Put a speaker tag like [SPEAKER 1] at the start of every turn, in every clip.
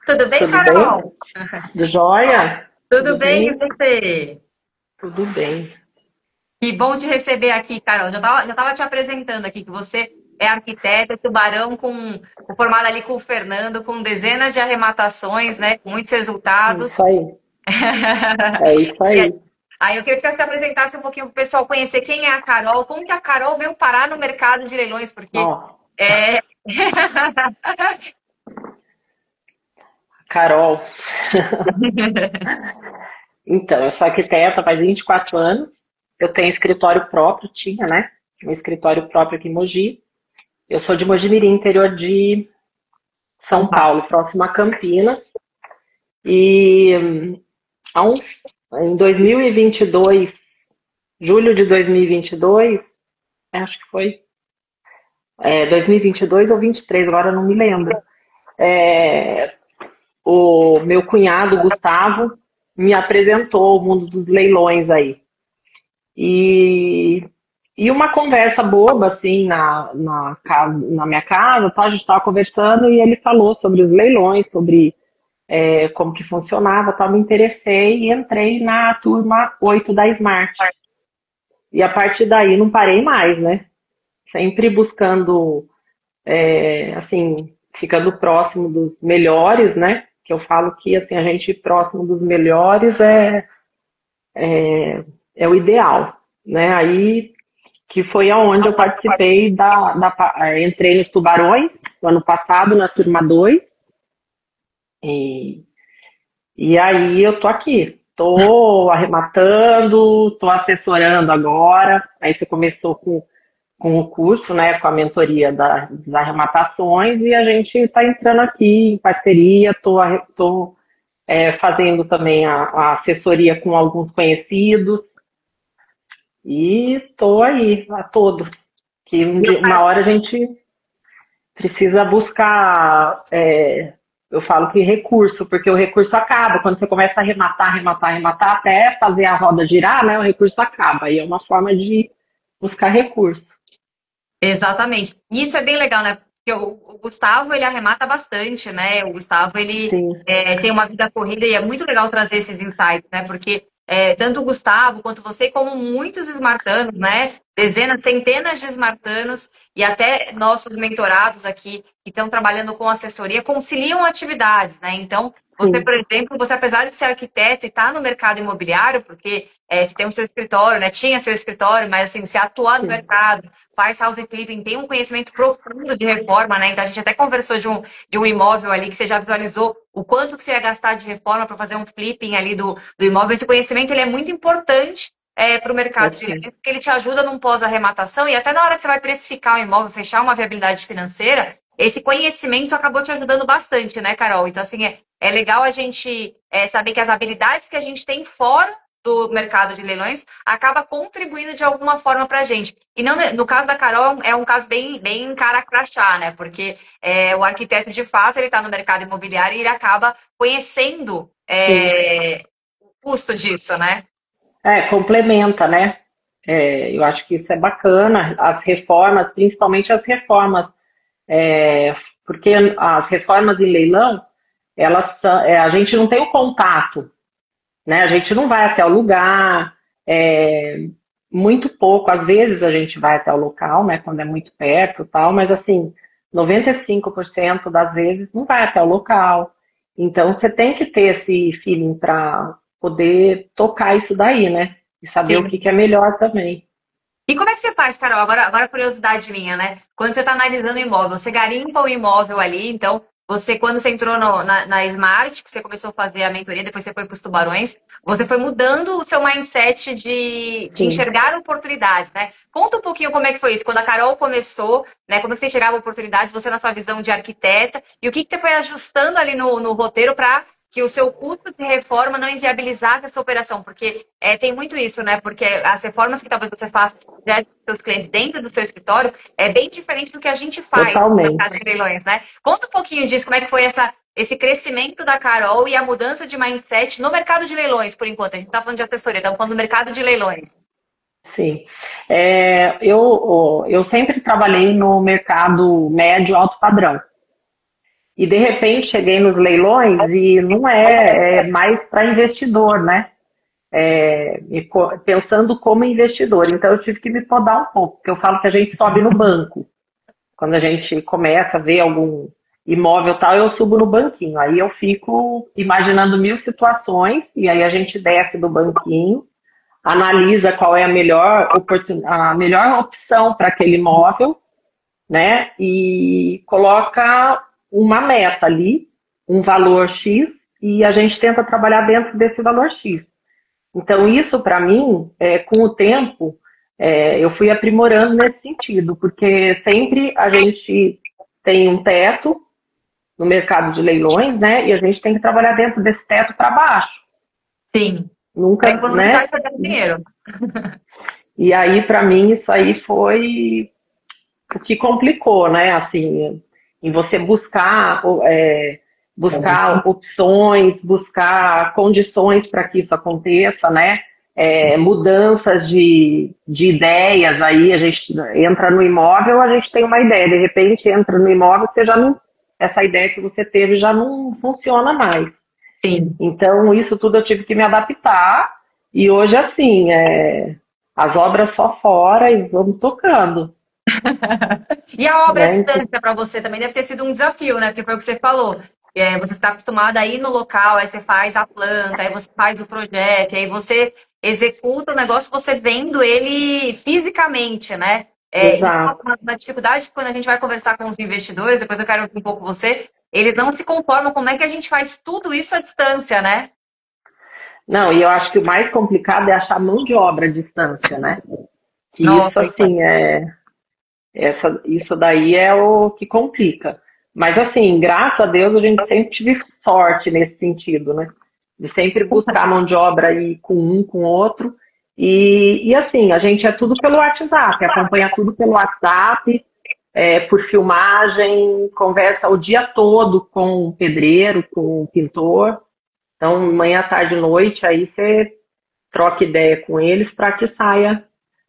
[SPEAKER 1] Tudo bem,
[SPEAKER 2] Tudo bem?
[SPEAKER 1] Carol?
[SPEAKER 2] Do Joia?
[SPEAKER 1] Tudo
[SPEAKER 2] Tudo
[SPEAKER 1] bem, e
[SPEAKER 2] bem?
[SPEAKER 1] você?
[SPEAKER 2] Tudo bem.
[SPEAKER 1] Que bom te receber aqui, Carol. Já tava te apresentando aqui que você é arquiteta, tubarão formada ali com o Fernando, com dezenas de arrematações, né? Com muitos resultados.
[SPEAKER 2] Isso aí. É isso
[SPEAKER 1] E aí
[SPEAKER 2] aí.
[SPEAKER 1] aí eu queria que você se apresentasse um pouquinho para o pessoal conhecer quem é a Carol, como que a Carol veio parar no mercado de leilões, porque
[SPEAKER 2] Nossa,
[SPEAKER 1] é,
[SPEAKER 2] Carol. Então, eu sou arquiteta faz 24 anos. Eu tenho escritório próprio, tinha, né? Um escritório próprio aqui em Mogi. Eu sou de Mogi-mirim, interior de
[SPEAKER 1] São
[SPEAKER 2] São
[SPEAKER 1] Paulo.
[SPEAKER 2] Paulo, próximo a Campinas. E há uns, em 2022, julho de 2022, acho que foi 2022 ou 23, agora eu não me lembro. É, o meu cunhado, Gustavo, me apresentou o mundo dos leilões aí. E, e uma conversa boba, assim, na minha casa, tá? A gente estava conversando e ele falou sobre os leilões, sobre como que funcionava, tá? Me interessei e entrei na turma 8 da Smart. E a partir daí não parei mais, né? Sempre buscando, assim, ficando próximo dos melhores, né? Que eu falo que, assim, a gente ir próximo dos melhores é o ideal, né? Aí que foi aonde eu participei entrei nos Tubarões no ano passado na turma 2 e, e aí eu tô aqui, tô arrematando, tô assessorando agora. Aí você começou com o curso, né, com a mentoria das arrematações e a gente está entrando aqui em parceria, tô fazendo também a assessoria com alguns conhecidos e tô aí a todo. Que uma hora a gente precisa buscar, eu falo que recurso, porque o recurso acaba. Quando você começa a arrematar, arrematar, arrematar, até fazer a roda girar, né, o recurso acaba. E é uma forma de buscar recurso.
[SPEAKER 1] Exatamente. E isso é bem legal, né? Porque o Gustavo, ele arremata bastante, né? O Gustavo, ele
[SPEAKER 2] Sim,
[SPEAKER 1] tem uma vida corrida e é muito legal trazer esses insights, né? Porque tanto o Gustavo quanto você, como muitos esmartanos, né? Dezenas, centenas de esmartanos e até nossos mentorados aqui que estão trabalhando com assessoria conciliam atividades, né? Então, você,
[SPEAKER 2] sim,
[SPEAKER 1] por exemplo, você apesar de ser arquiteto e estar no mercado imobiliário, porque você tem o seu escritório, né? Tinha seu escritório, mas assim, você atua no
[SPEAKER 2] sim.
[SPEAKER 1] mercado, faz house flipping, tem um conhecimento profundo de reforma, né? Então a gente até conversou de um imóvel ali que você já visualizou o quanto que você ia gastar de reforma para fazer um flipping ali do imóvel. Esse conhecimento ele é muito importante para o
[SPEAKER 2] É
[SPEAKER 1] mercado de
[SPEAKER 2] sim.
[SPEAKER 1] leilões, porque ele te ajuda num pós-arrematação e até na hora que você vai precificar o imóvel, fechar uma viabilidade financeira, esse conhecimento acabou te ajudando bastante, né, Carol? Então, assim, é legal a gente saber que as habilidades que a gente tem fora do mercado de leilões acaba contribuindo de alguma forma para a gente. E não, no caso da Carol, é um caso bem cara crachá, né? Porque o arquiteto, de fato, ele está no mercado imobiliário e ele acaba conhecendo
[SPEAKER 2] Sim.
[SPEAKER 1] o custo disso, né?
[SPEAKER 2] Complementa, né? Eu acho que isso é bacana. As reformas, principalmente as reformas, é, porque as reformas em leilão, a gente não tem o contato, né? A gente não vai até o lugar, muito pouco, às vezes a gente vai até o local, né? Quando é muito perto, e tal, mas assim, 95% das vezes não vai até o local. Então você tem que ter esse feeling para poder tocar isso daí, né? E saber o
[SPEAKER 1] Sim.
[SPEAKER 2] que que é melhor também.
[SPEAKER 1] E como é que você faz, Carol? Agora curiosidade minha, né? Quando você está analisando o imóvel, você garimpa o imóvel ali, então você, quando você entrou na Smart, que você começou a fazer a mentoria, depois você foi para os tubarões, você foi mudando o seu mindset de
[SPEAKER 2] Sim.
[SPEAKER 1] enxergar oportunidades, né? Conta um pouquinho como é que foi isso, quando a Carol começou, né? Como é que você enxergava oportunidades, você na sua visão de arquiteta, e o que que você foi ajustando ali no roteiro para que o seu custo de reforma não inviabilizasse essa operação, porque tem muito isso, né? Porque as reformas que talvez você faça já dos seus clientes dentro do seu escritório é bem diferente do que a gente faz no mercado
[SPEAKER 2] Totalmente.
[SPEAKER 1] de leilões, né? Conta um pouquinho disso, como é que foi esse crescimento da Carol e a mudança de mindset no mercado de leilões, por enquanto. A gente não está falando de assessoria, estamos falando do mercado de leilões.
[SPEAKER 2] Sim. Eu sempre trabalhei no mercado médio alto padrão. E de repente cheguei nos leilões e não é mais para investidor, né? Pensando como investidor. Então eu tive que me podar um pouco, porque eu falo que a gente sobe no banco. Quando a gente começa a ver algum imóvel tal, eu subo no banquinho. Aí eu fico imaginando mil situações e aí a gente desce do banquinho, analisa qual é a melhor opção para aquele imóvel, né? E coloca uma meta ali, um valor X, e a gente tenta trabalhar dentro desse valor X. Então, isso para mim, com o tempo, eu fui aprimorando nesse sentido, porque sempre a gente tem um teto no mercado de leilões, né? E a gente tem que trabalhar dentro desse teto para baixo.
[SPEAKER 1] Sim.
[SPEAKER 2] Nunca, né?
[SPEAKER 1] Dinheiro.
[SPEAKER 2] E aí, para mim, isso aí foi o que complicou, né? Assim, em você buscar opções, buscar condições para que isso aconteça, né? Mudanças de ideias, aí a gente entra no imóvel, a gente tem uma ideia, de repente entra no imóvel, você já não, essa ideia que você teve já não funciona mais.
[SPEAKER 1] Sim.
[SPEAKER 2] Então, isso tudo eu tive que me adaptar, e hoje, assim, as obras só fora e vamos tocando.
[SPEAKER 1] E a obra à distância para você também deve ter sido um desafio, né? Porque foi o que você falou. Você está acostumada a ir no local, aí você faz a planta, aí você faz o projeto, aí você executa o negócio, você vendo ele fisicamente, né? Isso é uma dificuldade que quando a gente vai conversar com os investidores, depois eu quero ouvir um pouco você, eles não se conformam como é que a gente faz tudo isso à distância, né?
[SPEAKER 2] Não, e eu acho que o mais complicado é achar mão de obra à distância, né? Que
[SPEAKER 1] Nossa,
[SPEAKER 2] isso, assim, isso daí é o que complica. Mas, assim, graças a Deus, a gente sempre tive sorte nesse sentido, né? De sempre buscar mão de obra aí com um, com outro. E assim, a gente é tudo pelo WhatsApp, acompanha tudo pelo WhatsApp, por filmagem, conversa o dia todo com o pedreiro, com o pintor. Então, manhã, tarde, noite, aí você troca ideia com eles para que saia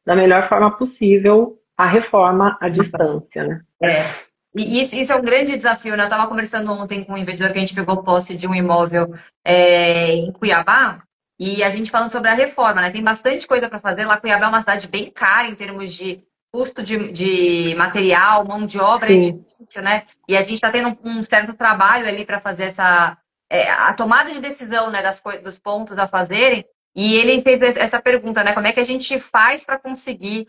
[SPEAKER 2] da melhor forma possível a reforma à distância, né?
[SPEAKER 1] E isso é um grande desafio, né? Eu estava conversando ontem com um investidor que a gente pegou posse de um imóvel em Cuiabá e a gente falando sobre a reforma, né? Tem bastante coisa para fazer. Lá Cuiabá é uma cidade bem cara em termos de custo de material, mão de obra é difícil, né? E a gente está tendo um certo trabalho ali para fazer a tomada de decisão, né, dos pontos a fazerem. E ele fez essa pergunta, né? Como é que a gente faz para conseguir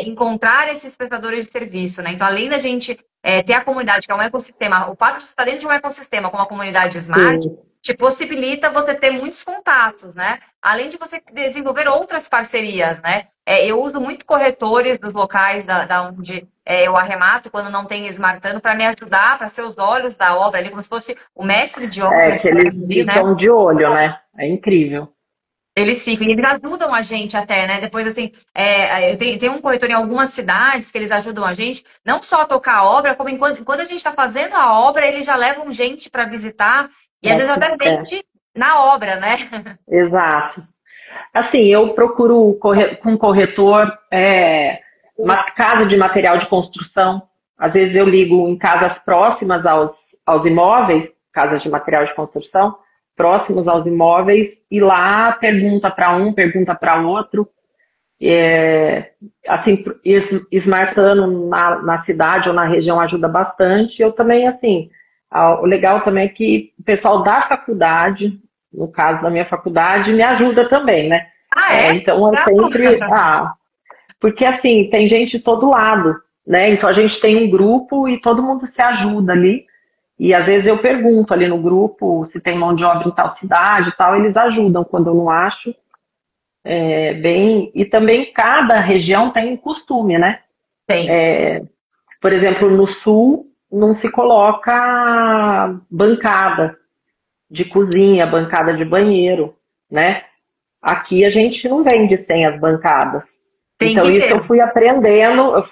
[SPEAKER 1] encontrar esses prestadores de serviço, né? Então, além da gente ter a comunidade, que é um ecossistema, o fato de você estar dentro de um ecossistema como a comunidade Smart, te possibilita você ter muitos contatos, né? Além de você desenvolver outras parcerias, né? Eu uso muito corretores dos locais da onde eu arremato, quando não tem Smartano, para me ajudar, para ser os olhos da obra ali, como se fosse o mestre de obra.
[SPEAKER 2] Que eles ficam de olho, né? É incrível.
[SPEAKER 1] Eles ficam, e eles ajudam a gente até, né? Depois, assim, eu tenho um corretor em algumas cidades que eles ajudam a gente, não só a tocar a obra, como enquanto a gente está fazendo a obra, eles já levam gente para visitar, e às vezes até vende na obra, né?
[SPEAKER 2] Exato. Assim, eu procuro com corretor uma casa de material de construção. Às vezes eu ligo em casas próximas aos imóveis, casas de material de construção, próximos aos imóveis, e lá pergunta para um, pergunta para outro. Assim, Smartano na cidade ou na região ajuda bastante. Eu também, assim, o legal também é que o pessoal da faculdade, no caso da minha faculdade, me ajuda também, né? Então é sempre... porque, assim, tem gente de todo lado, né? Então a gente tem um grupo e todo mundo se ajuda ali. E às vezes eu pergunto ali no grupo se tem mão de obra em tal cidade e tal, eles ajudam quando eu não acho. E também cada região tem um costume, né?
[SPEAKER 1] Tem.
[SPEAKER 2] Por exemplo, no sul não se coloca bancada de cozinha, bancada de banheiro, né? Aqui a gente não vende sem as bancadas. Então isso eu fui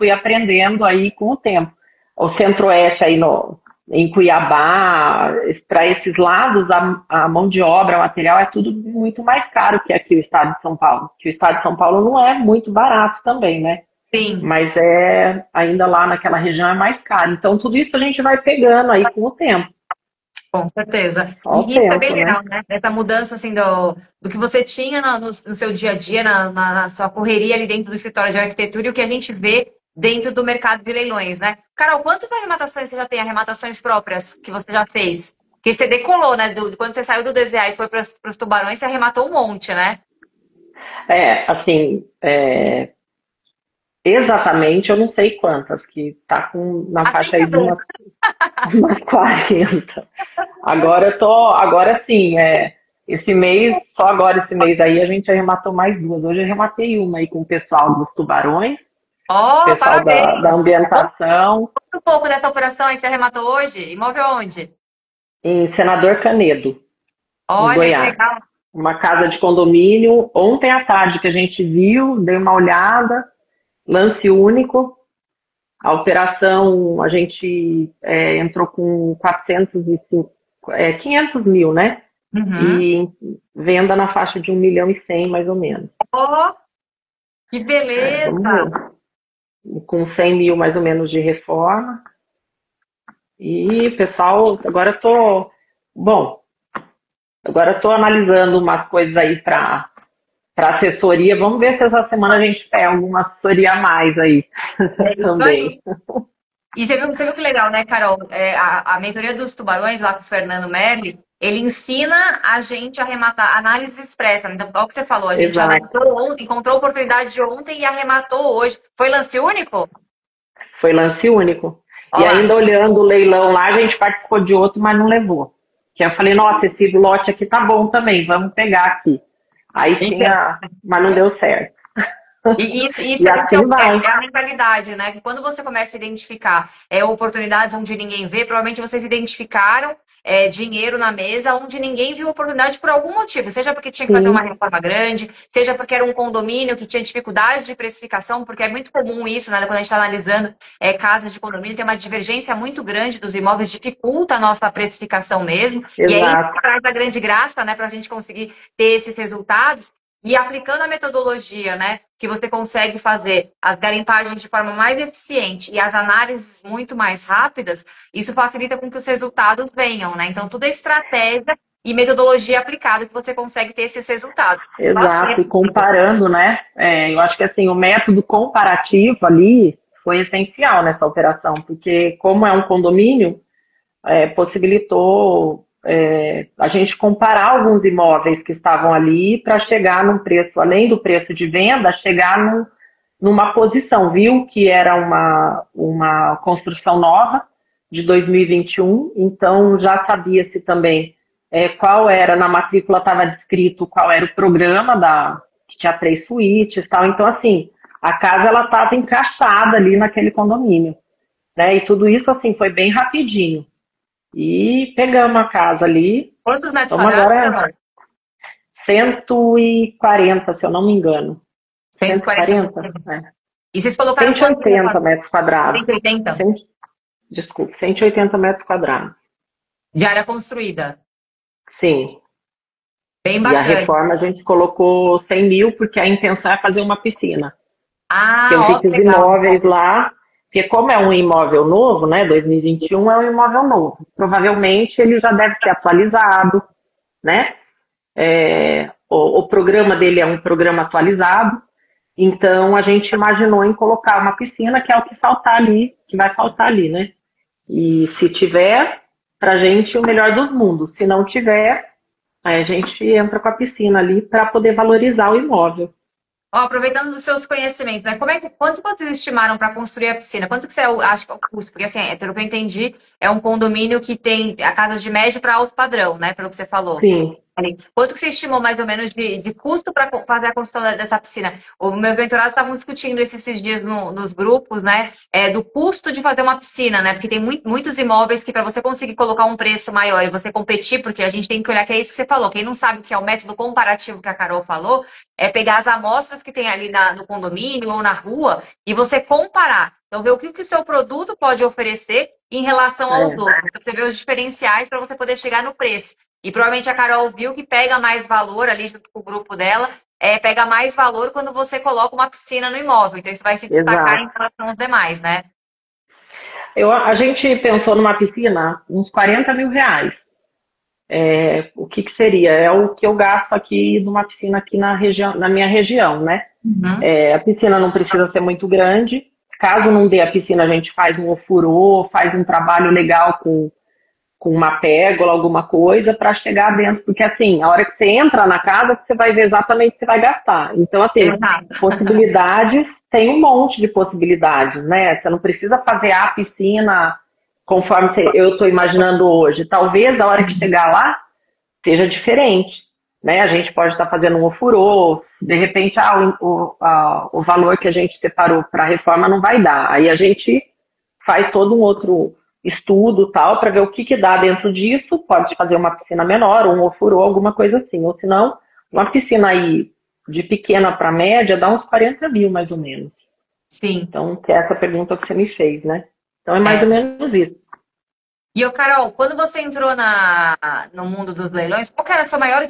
[SPEAKER 2] aprendendo aí com o tempo. O Centro-Oeste aí em Cuiabá, para esses lados, a mão de obra, o material é tudo muito mais caro que aqui o estado de São Paulo. Que o estado de São Paulo não é muito barato também, né?
[SPEAKER 1] Sim,
[SPEAKER 2] mas ainda lá naquela região é mais caro. Então, tudo isso a gente vai pegando aí com o tempo.
[SPEAKER 1] com certeza.
[SPEAKER 2] Só o
[SPEAKER 1] E isso é bem
[SPEAKER 2] tempo, né?
[SPEAKER 1] legal, né? Essa mudança assim do que você tinha no seu dia a dia, na sua correria ali dentro do escritório de arquitetura e o que a gente vê dentro do mercado de leilões, né? Carol, quantas arrematações você já tem? Arrematações próprias que você já fez? Porque você decolou, né? Quando você saiu do DZA e foi para os tubarões, você arrematou um monte, né?
[SPEAKER 2] Assim, exatamente eu não sei quantas, que tá na
[SPEAKER 1] Assim
[SPEAKER 2] faixa
[SPEAKER 1] que
[SPEAKER 2] aí
[SPEAKER 1] é
[SPEAKER 2] de
[SPEAKER 1] bom.
[SPEAKER 2] umas 40. Agora sim, esse mês, só agora esse mês aí, a gente arrematou mais duas. Hoje eu arrematei uma aí com o pessoal dos tubarões,
[SPEAKER 1] Ó,
[SPEAKER 2] pessoal da
[SPEAKER 1] parabéns!
[SPEAKER 2] ambientação,
[SPEAKER 1] Conta um pouco dessa operação aí que você arrematou hoje. Imóvel onde?
[SPEAKER 2] em Senador Canedo, em
[SPEAKER 1] Olha que
[SPEAKER 2] Goiás.
[SPEAKER 1] legal.
[SPEAKER 2] Uma casa de condomínio. Ontem à tarde que a gente viu, dei uma olhada, lance único. A operação, a gente entrou com 405, 500 mil, né?
[SPEAKER 1] Uhum.
[SPEAKER 2] E venda na faixa de 1,1 milhão, mais ou menos.
[SPEAKER 1] Ó, que
[SPEAKER 2] Vamos
[SPEAKER 1] beleza!
[SPEAKER 2] ver. Com 100 mil, mais ou menos, de reforma. E, pessoal, bom, agora estou analisando umas coisas aí para assessoria. Vamos ver se essa semana a gente pega alguma assessoria a mais aí
[SPEAKER 1] É isso
[SPEAKER 2] também.
[SPEAKER 1] aí. E você viu que legal, né, Carol? A mentoria dos tubarões, lá com o Fernando Merli, ele ensina a gente a arrematar análise expressa, né? Então, é o que você falou, a gente
[SPEAKER 2] Exato.
[SPEAKER 1] analisou ontem, encontrou oportunidade de ontem e arrematou hoje. Foi lance único?
[SPEAKER 2] Foi lance único. E
[SPEAKER 1] Olha lá.
[SPEAKER 2] ainda olhando o leilão lá, a gente participou de outro, mas não levou. Que eu falei, nossa, esse lote aqui tá bom também, vamos pegar aqui. Aí tinha, mas não deu certo.
[SPEAKER 1] E isso
[SPEAKER 2] E assim vai.
[SPEAKER 1] é a mentalidade, né? Que quando você começa a identificar oportunidades onde ninguém vê, provavelmente vocês identificaram dinheiro na mesa onde ninguém viu oportunidade por algum motivo. Seja porque tinha que fazer uma
[SPEAKER 2] Sim,
[SPEAKER 1] reforma grande, seja porque era um condomínio que tinha dificuldade de precificação, porque é muito comum isso, né? Quando a gente está analisando casas de condomínio, tem uma divergência muito grande dos imóveis, dificulta a nossa precificação mesmo. E aí
[SPEAKER 2] exato.
[SPEAKER 1] traz a grande graça, né? Para a gente conseguir ter esses resultados. E aplicando a metodologia, né, que você consegue fazer as garimpagens de forma mais eficiente e as análises muito mais rápidas, isso facilita com que os resultados venham, né? Então, tudo é estratégia e metodologia aplicada que você consegue ter esses resultados.
[SPEAKER 2] Exato. E comparando, né? Eu acho que assim, o método comparativo ali foi essencial nessa operação, porque como é um condomínio, possibilitou a gente comparar alguns imóveis que estavam ali para chegar num preço, além do preço de venda, chegar numa posição, viu que era uma construção nova de 2021, então já sabia-se também qual era, na matrícula estava descrito qual era o programa que tinha 3 suítes e tal, então assim, a casa ela estava encaixada ali naquele condomínio, né, e tudo isso assim foi bem rapidinho. E pegamos a casa ali.
[SPEAKER 1] Quantos metros
[SPEAKER 2] Vamos
[SPEAKER 1] quadrados,
[SPEAKER 2] agora
[SPEAKER 1] Carol?
[SPEAKER 2] 140, se eu não me engano.
[SPEAKER 1] 140
[SPEAKER 2] 140?
[SPEAKER 1] metros.
[SPEAKER 2] É.
[SPEAKER 1] E vocês colocaram quanto?
[SPEAKER 2] 180 metros quadrados.
[SPEAKER 1] 180
[SPEAKER 2] 100, desculpe, 180 metros quadrados.
[SPEAKER 1] de área construída.
[SPEAKER 2] Sim.
[SPEAKER 1] Bem
[SPEAKER 2] E a
[SPEAKER 1] bacana.
[SPEAKER 2] reforma a gente colocou 100 mil, porque a intenção é fazer uma piscina.
[SPEAKER 1] Ah,
[SPEAKER 2] Que eu vi
[SPEAKER 1] ó,
[SPEAKER 2] que
[SPEAKER 1] que
[SPEAKER 2] os
[SPEAKER 1] legal.
[SPEAKER 2] imóveis lá, porque como é um imóvel novo, né, 2021 é um imóvel novo. Provavelmente ele já deve ser atualizado, né? O programa dele é um programa atualizado, então a gente imaginou em colocar uma piscina, que é o que faltar ali, que vai faltar ali, né? E se tiver, pra gente o melhor dos mundos. Se não tiver, aí a gente entra com a piscina ali para poder valorizar o imóvel.
[SPEAKER 1] Ó, aproveitando dos seus conhecimentos, né? Quanto vocês estimaram para construir a piscina? Quanto que você acha que é o custo? Porque, assim, pelo que eu entendi, é um condomínio que tem a casas de médio para alto padrão, né? Pelo que você falou.
[SPEAKER 2] Sim,
[SPEAKER 1] Quanto que você estimou mais ou menos de custo para fazer a construção dessa piscina? Os meus mentorados estavam discutindo isso esses dias nos grupos, né? Do custo de fazer uma piscina, né? Porque tem muitos imóveis que para você conseguir colocar um preço maior e você competir, porque a gente tem que olhar que é isso que você falou. Quem não sabe o que é o método comparativo que a Carol falou, é pegar as amostras que tem ali no condomínio ou na rua e você comparar. Então, ver o que o seu produto pode oferecer em relação aos
[SPEAKER 2] é,
[SPEAKER 1] outros. Então, você vê os diferenciais para você poder chegar no preço. E provavelmente a Carol viu que pega mais valor ali junto com o grupo dela pega mais valor quando você coloca uma piscina no imóvel. Então, isso vai se destacar em
[SPEAKER 2] Exato.
[SPEAKER 1] relação aos demais, né?
[SPEAKER 2] A gente pensou numa piscina, uns R$ 40.000. O que seria? É o que eu gasto aqui numa piscina aqui na região, na minha região, né?
[SPEAKER 1] Uhum.
[SPEAKER 2] A piscina não precisa ser muito grande. Caso não dê a piscina, a gente faz um ofurô, faz um trabalho legal com uma pérgola, alguma coisa, para chegar dentro. Porque, assim, a hora que você entra na casa, você vai ver exatamente o que você vai gastar. Então, assim,
[SPEAKER 1] Exato.
[SPEAKER 2] possibilidades, tem um monte de possibilidades, né? Você não precisa fazer a piscina conforme eu estou imaginando hoje. Talvez a hora que chegar lá seja diferente. Né? A gente pode estar fazendo um ofurô, de repente o valor que a gente separou para a reforma não vai dar. Aí a gente faz todo um outro estudo tal para ver o que dá dentro disso. Pode fazer uma piscina menor, um ofurô, alguma coisa assim. Ou se não, uma piscina aí de pequena para média dá uns 40.000 mais ou menos.
[SPEAKER 1] Sim.
[SPEAKER 2] Então, que é essa pergunta que você me fez, né? Então é mais
[SPEAKER 1] É.
[SPEAKER 2] ou menos isso.
[SPEAKER 1] E, ô, Carol, quando você entrou no mundo dos leilões, qual que era seu maior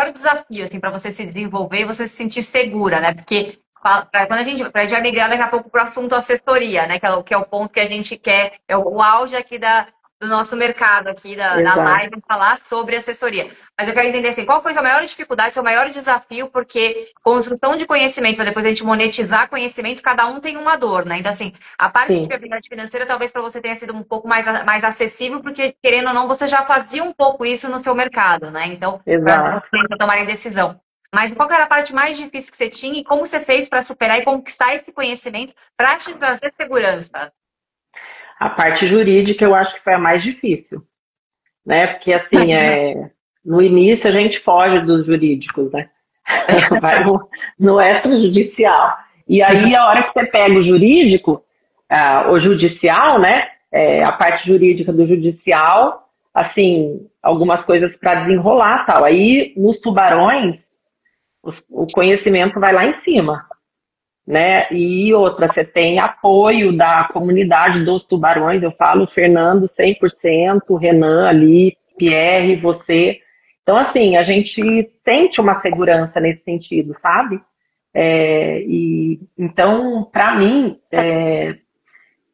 [SPEAKER 1] desafio, assim, para você se desenvolver e você se sentir segura, né? Porque quando a gente vai migrar daqui a pouco para o assunto assessoria, né? Que é o ponto que a gente quer, é o auge aqui do nosso mercado, aqui da
[SPEAKER 2] Exato.
[SPEAKER 1] live, falar sobre assessoria. Mas eu quero entender, assim, qual foi a sua maior dificuldade, seu maior desafio, porque construção de conhecimento, para depois a gente monetizar conhecimento, cada um tem uma dor, né? Então, assim, a parte de
[SPEAKER 2] Sim,
[SPEAKER 1] viabilidade financeira talvez para você tenha sido um pouco mais acessível, porque, querendo ou não, você já fazia um pouco isso no seu mercado, né? Então, para
[SPEAKER 2] exato.
[SPEAKER 1] tomarem decisão. Mas qual que era a parte mais difícil que você tinha e como você fez para superar e conquistar esse conhecimento para te trazer segurança?
[SPEAKER 2] A parte jurídica eu acho que foi a mais difícil, né? Porque assim, no início a gente foge dos jurídicos, né? Vai no extrajudicial. E aí a hora que você pega o jurídico, o judicial, né? A parte jurídica do judicial, assim, algumas coisas para desenrolar tal. Aí nos tubarões, o conhecimento vai lá em cima. Né? E outra, você tem apoio da comunidade dos tubarões, eu falo Fernando 100%, Renan ali, Pierre, você. Então, assim, a gente sente uma segurança nesse sentido, sabe? Então, para mim,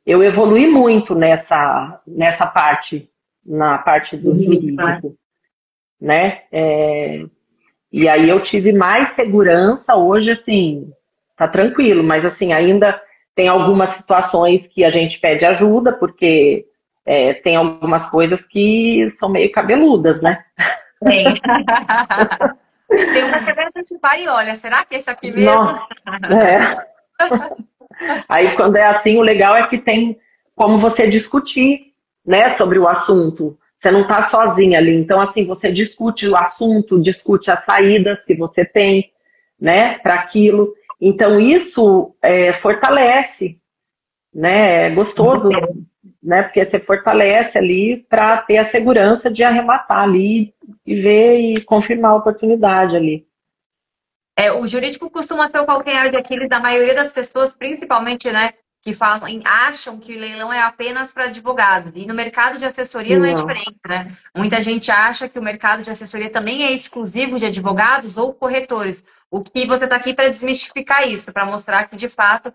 [SPEAKER 2] eu evolui muito nessa parte, na parte do jurídico, né? E aí eu tive mais segurança hoje, assim, tá tranquilo, mas assim, ainda tem algumas situações que a gente pede ajuda, porque tem algumas coisas que são meio cabeludas, né?
[SPEAKER 1] Tem. Tem uma que a gente vai e olha, será que é esse aqui mesmo?
[SPEAKER 2] Nossa, é. Aí quando é assim, o legal é que tem como você discutir, né, sobre o assunto. Você não está sozinha ali. Então, assim, você discute o assunto, discute as saídas que você tem, né, para aquilo. Então, isso fortalece, né? É gostoso, né? Porque você fortalece ali para ter a segurança de arrematar ali e ver e confirmar a oportunidade ali.
[SPEAKER 1] O jurídico costuma ser o calcanhar de Aquiles da maioria das pessoas, principalmente, né, que falam, acham que o leilão é apenas para advogados. E no mercado de assessoria não é
[SPEAKER 2] Não,
[SPEAKER 1] diferente, né? Muita gente acha que o mercado de assessoria também é exclusivo de advogados ou corretores. O que você está aqui para desmistificar isso, para mostrar que, de fato,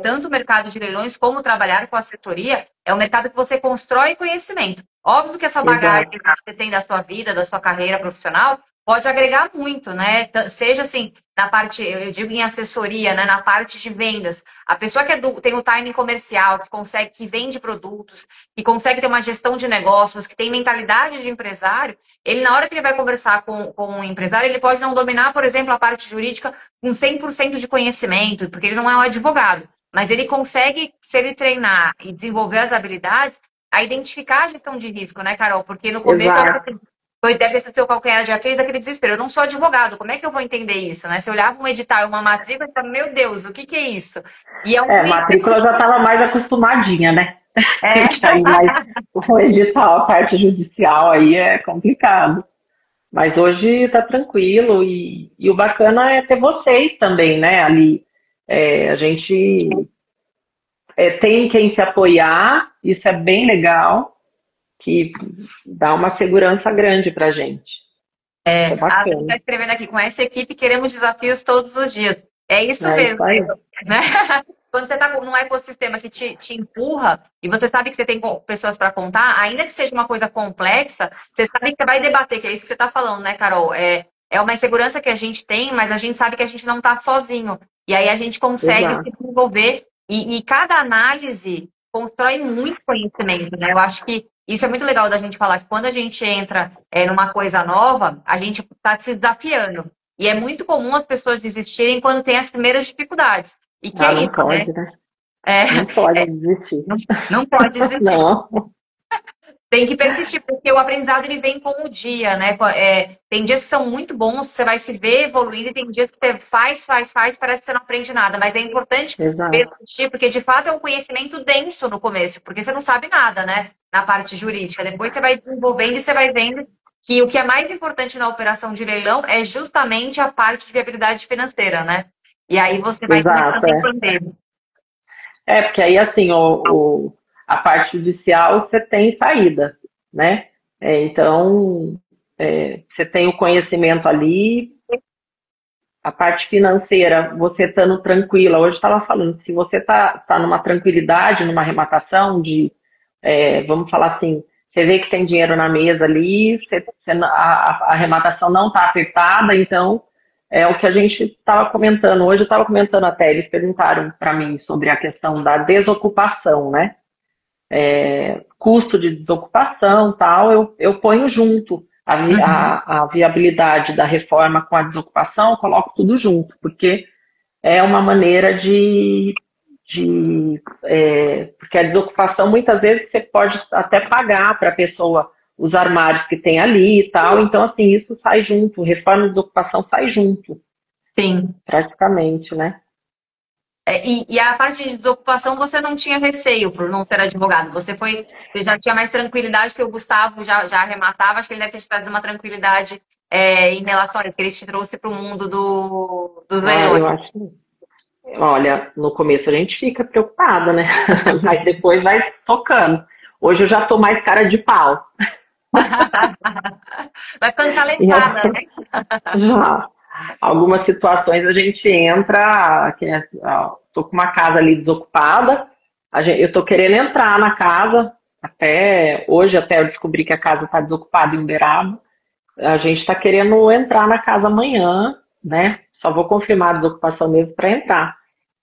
[SPEAKER 1] tanto o mercado de leilões como trabalhar com assessoria é um mercado que você constrói conhecimento. Óbvio que essa bagagem
[SPEAKER 2] exato,
[SPEAKER 1] que você tem da sua vida, da sua carreira profissional, pode agregar muito, né? Seja assim, na parte, eu digo em assessoria, né? Na parte de vendas. A pessoa que tem o timing comercial, que vende produtos, que consegue ter uma gestão de negócios, que tem mentalidade de empresário, ele, na hora que ele vai conversar com um empresário, ele pode não dominar, por exemplo, a parte jurídica com 100% de conhecimento, porque ele não é um advogado. Mas ele consegue, se ele treinar e desenvolver as habilidades, a identificar a gestão de risco, né, Carol? Porque no começo
[SPEAKER 2] exato.
[SPEAKER 1] deve ser o seu calcanhar de Aquiles, aquele desespero. Eu não sou advogado, como é que eu vou entender isso, né? Se eu olhava um edital, uma matrícula, eu falava, meu Deus, o que que é isso? E é um
[SPEAKER 2] Matrícula eu já estava mais acostumadinha, né?
[SPEAKER 1] é,
[SPEAKER 2] Que aí mais o edital, a parte judicial aí é complicado. Mas hoje tá tranquilo e o bacana é ter vocês também, né? Ali a gente tem quem se apoiar, isso é bem legal, que dá uma segurança grande pra gente. Isso é
[SPEAKER 1] A Adri está
[SPEAKER 2] bacana.
[SPEAKER 1] escrevendo aqui, com essa equipe queremos desafios todos os dias. É isso
[SPEAKER 2] É
[SPEAKER 1] mesmo,
[SPEAKER 2] isso aí.
[SPEAKER 1] né? Quando você está num ecossistema que te empurra e você sabe que você tem pessoas para contar, ainda que seja uma coisa complexa, você sabe que você vai debater, que é isso que você está falando, né, Carol? É uma insegurança que a gente tem, mas a gente sabe que a gente não está sozinho. E aí a gente consegue se
[SPEAKER 2] Exato.
[SPEAKER 1] desenvolver e cada análise constrói muito conhecimento, né? Eu acho que isso é muito legal da gente falar, que quando a gente entra numa coisa nova, a gente está se desafiando. E é muito comum as pessoas desistirem quando tem as primeiras dificuldades. E que
[SPEAKER 2] Ah,
[SPEAKER 1] é
[SPEAKER 2] não
[SPEAKER 1] isso, né?
[SPEAKER 2] pode, né?
[SPEAKER 1] É,
[SPEAKER 2] Não pode desistir.
[SPEAKER 1] não, não pode desistir.
[SPEAKER 2] Não,
[SPEAKER 1] Tem que persistir, porque o aprendizado ele vem com o dia, né? Tem dias que são muito bons, você vai se ver evoluindo, e tem dias que você faz, parece que você não aprende nada. Mas é importante
[SPEAKER 2] exato.
[SPEAKER 1] persistir, porque de fato é um conhecimento denso no começo, porque você não sabe nada, né? Na parte jurídica. Depois você vai desenvolvendo e você vai vendo que o que é mais importante na operação de leilão é justamente a parte de viabilidade financeira, né? E aí você vai começando
[SPEAKER 2] Exato,
[SPEAKER 1] a
[SPEAKER 2] é.
[SPEAKER 1] entender.
[SPEAKER 2] Porque aí, assim, a parte judicial você tem saída, né? Então, você tem o conhecimento ali, a parte financeira, você estando tranquila. Hoje estava falando, se você tá numa tranquilidade, numa arrematação vamos falar assim, você vê que tem dinheiro na mesa ali, a arrematação não está apertada, então é o que a gente estava comentando. Hoje eu estava comentando até, eles perguntaram para mim sobre a questão da desocupação, né? Custo de desocupação, tal, eu ponho junto
[SPEAKER 1] Uhum.
[SPEAKER 2] a viabilidade da reforma com a desocupação, eu coloco tudo junto, porque é uma maneira porque a desocupação muitas vezes você pode até pagar para a pessoa os armários que tem ali e tal, então assim, isso sai junto, reforma e desocupação sai junto,
[SPEAKER 1] Sim.
[SPEAKER 2] praticamente, né?
[SPEAKER 1] E a parte de desocupação você não tinha receio por não ser advogado. Você já tinha mais tranquilidade, que o Gustavo já arrematava, acho que ele deve ter te trazido uma tranquilidade em relação a isso, que ele te trouxe para o mundo dos
[SPEAKER 2] Ah,
[SPEAKER 1] leilões.
[SPEAKER 2] eu acho. Olha, no começo a gente fica preocupada, né? Mas depois vai tocando. Hoje eu já tô mais cara de pau.
[SPEAKER 1] Vai ficando
[SPEAKER 2] E
[SPEAKER 1] calentada, né?
[SPEAKER 2] já, algumas situações a gente entra, tô com uma casa ali desocupada, eu tô querendo entrar na casa, até eu descobri que a casa está desocupada em Uberaba, a gente está querendo entrar na casa amanhã, né? Só vou confirmar a desocupação mesmo para entrar,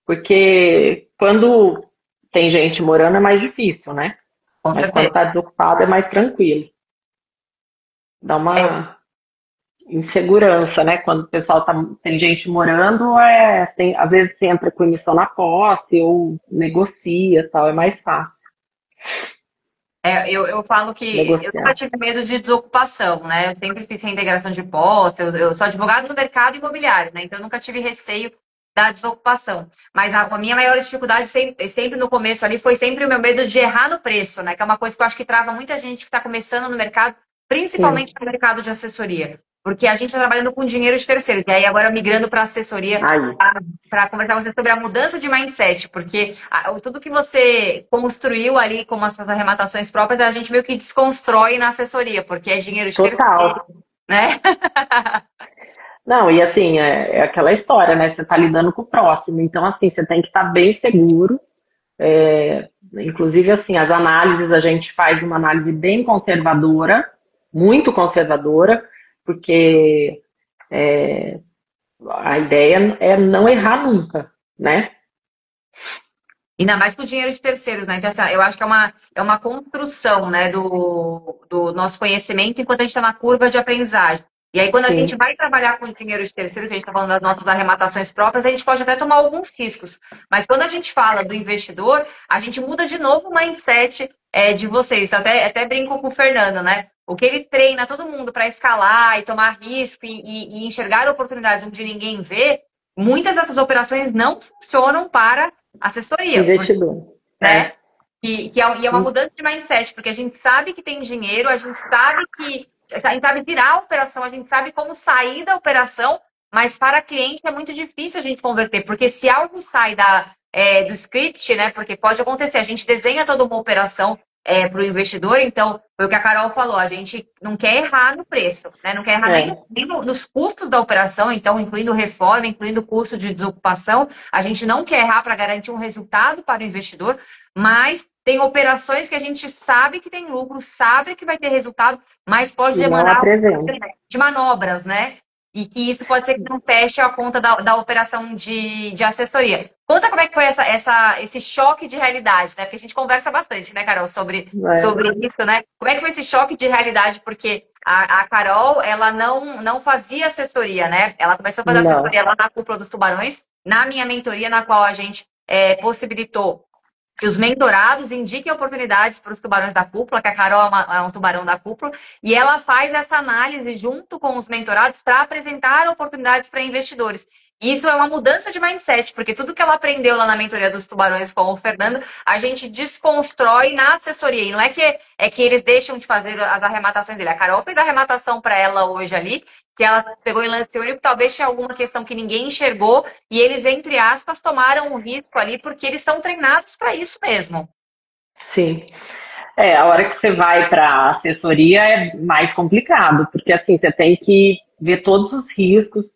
[SPEAKER 2] porque quando tem gente morando é mais difícil, né?
[SPEAKER 1] Com
[SPEAKER 2] Mas quando
[SPEAKER 1] certeza.
[SPEAKER 2] está desocupado é mais tranquilo. Dá
[SPEAKER 1] É,
[SPEAKER 2] uma insegurança, né? Quando o pessoal tem gente morando, às vezes você entra com emissão na posse ou negocia, tal, é mais fácil
[SPEAKER 1] eu falo que eu nunca
[SPEAKER 2] negociar.
[SPEAKER 1] tive medo de desocupação, né? Eu sempre fiz reintegração de posse, eu sou advogada do mercado imobiliário, né? Então eu nunca tive receio da desocupação. Mas a minha maior dificuldade sempre no começo ali foi sempre o meu medo de errar no preço, né? Que é uma coisa que eu acho que trava muita gente que está começando no mercado,
[SPEAKER 2] Sim.
[SPEAKER 1] principalmente no mercado de assessoria. Porque a gente está trabalhando com dinheiro de terceiros. E aí agora migrando para assessoria,
[SPEAKER 2] Aí,
[SPEAKER 1] para conversar com você sobre a mudança de mindset, porque tudo que você construiu ali com as suas arrematações próprias, a gente meio que desconstrói na assessoria, porque é dinheiro de terceiro,
[SPEAKER 2] total.
[SPEAKER 1] né?
[SPEAKER 2] Não, e assim, é aquela história, né? Você está lidando com o próximo, então assim, você tem que estar bem seguro. Inclusive, assim, as análises, a gente faz uma análise bem conservadora, muito conservadora, porque a ideia é não errar nunca, né?
[SPEAKER 1] Ainda mais com o dinheiro de terceiros, né? Então, assim, eu acho que é uma construção, né, do nosso conhecimento enquanto a gente está na curva de aprendizagem. E aí, quando a gente
[SPEAKER 2] Sim,
[SPEAKER 1] vai trabalhar com dinheiro de terceiros, que a gente está falando das nossas arrematações próprias, a gente pode até tomar alguns riscos. Mas quando a gente fala do investidor, a gente muda de novo o mindset de vocês. Até brinco com o Fernando, né? O que ele treina todo mundo para escalar e tomar risco e enxergar oportunidades onde ninguém vê, muitas dessas operações não funcionam para assessoria,
[SPEAKER 2] investidor.
[SPEAKER 1] né?
[SPEAKER 2] É.
[SPEAKER 1] E é uma mudança de mindset, porque a gente sabe que tem dinheiro, a gente sabe virar a operação, a gente sabe como sair da operação, mas para cliente é muito difícil a gente converter, porque se algo sai do script, né? Porque pode acontecer, a gente desenha toda uma operação, para o investidor. Então, foi o que a Carol falou, a gente não quer errar no preço, né? Não quer errar nem nos custos da operação, então, incluindo reforma, incluindo custo de desocupação. A gente não quer errar para garantir um resultado para o investidor, mas tem operações que a gente sabe que tem lucro, sabe que vai ter resultado, mas pode demandar de manobras, né? E que isso pode ser que não feche a conta da operação de assessoria. Conta como é que foi esse choque de realidade, né? Porque a gente conversa bastante, né, Carol, sobre isso, né? Como é que foi esse choque de realidade? Porque a Carol, ela não fazia assessoria, né? Ela começou a fazer assessoria lá na Cúpula dos Tubarões, na minha mentoria, na qual a gente possibilitou que os mentorados indiquem oportunidades para os tubarões da cúpula, que a Carol é um tubarão da cúpula, e ela faz essa análise junto com os mentorados para apresentar oportunidades para investidores. E isso é uma mudança de mindset, porque tudo que ela aprendeu lá na mentoria dos tubarões com o Fernando, a gente desconstrói na assessoria. E não é que eles deixam de fazer as arrematações dele. A Carol fez a arrematação para ela hoje ali, que ela pegou em lance único, talvez tinha alguma questão que ninguém enxergou, e eles, entre aspas, tomaram um risco ali, porque eles são treinados para isso mesmo.
[SPEAKER 2] Sim. A hora que você vai para assessoria é mais complicado, porque assim, você tem que ver todos os riscos,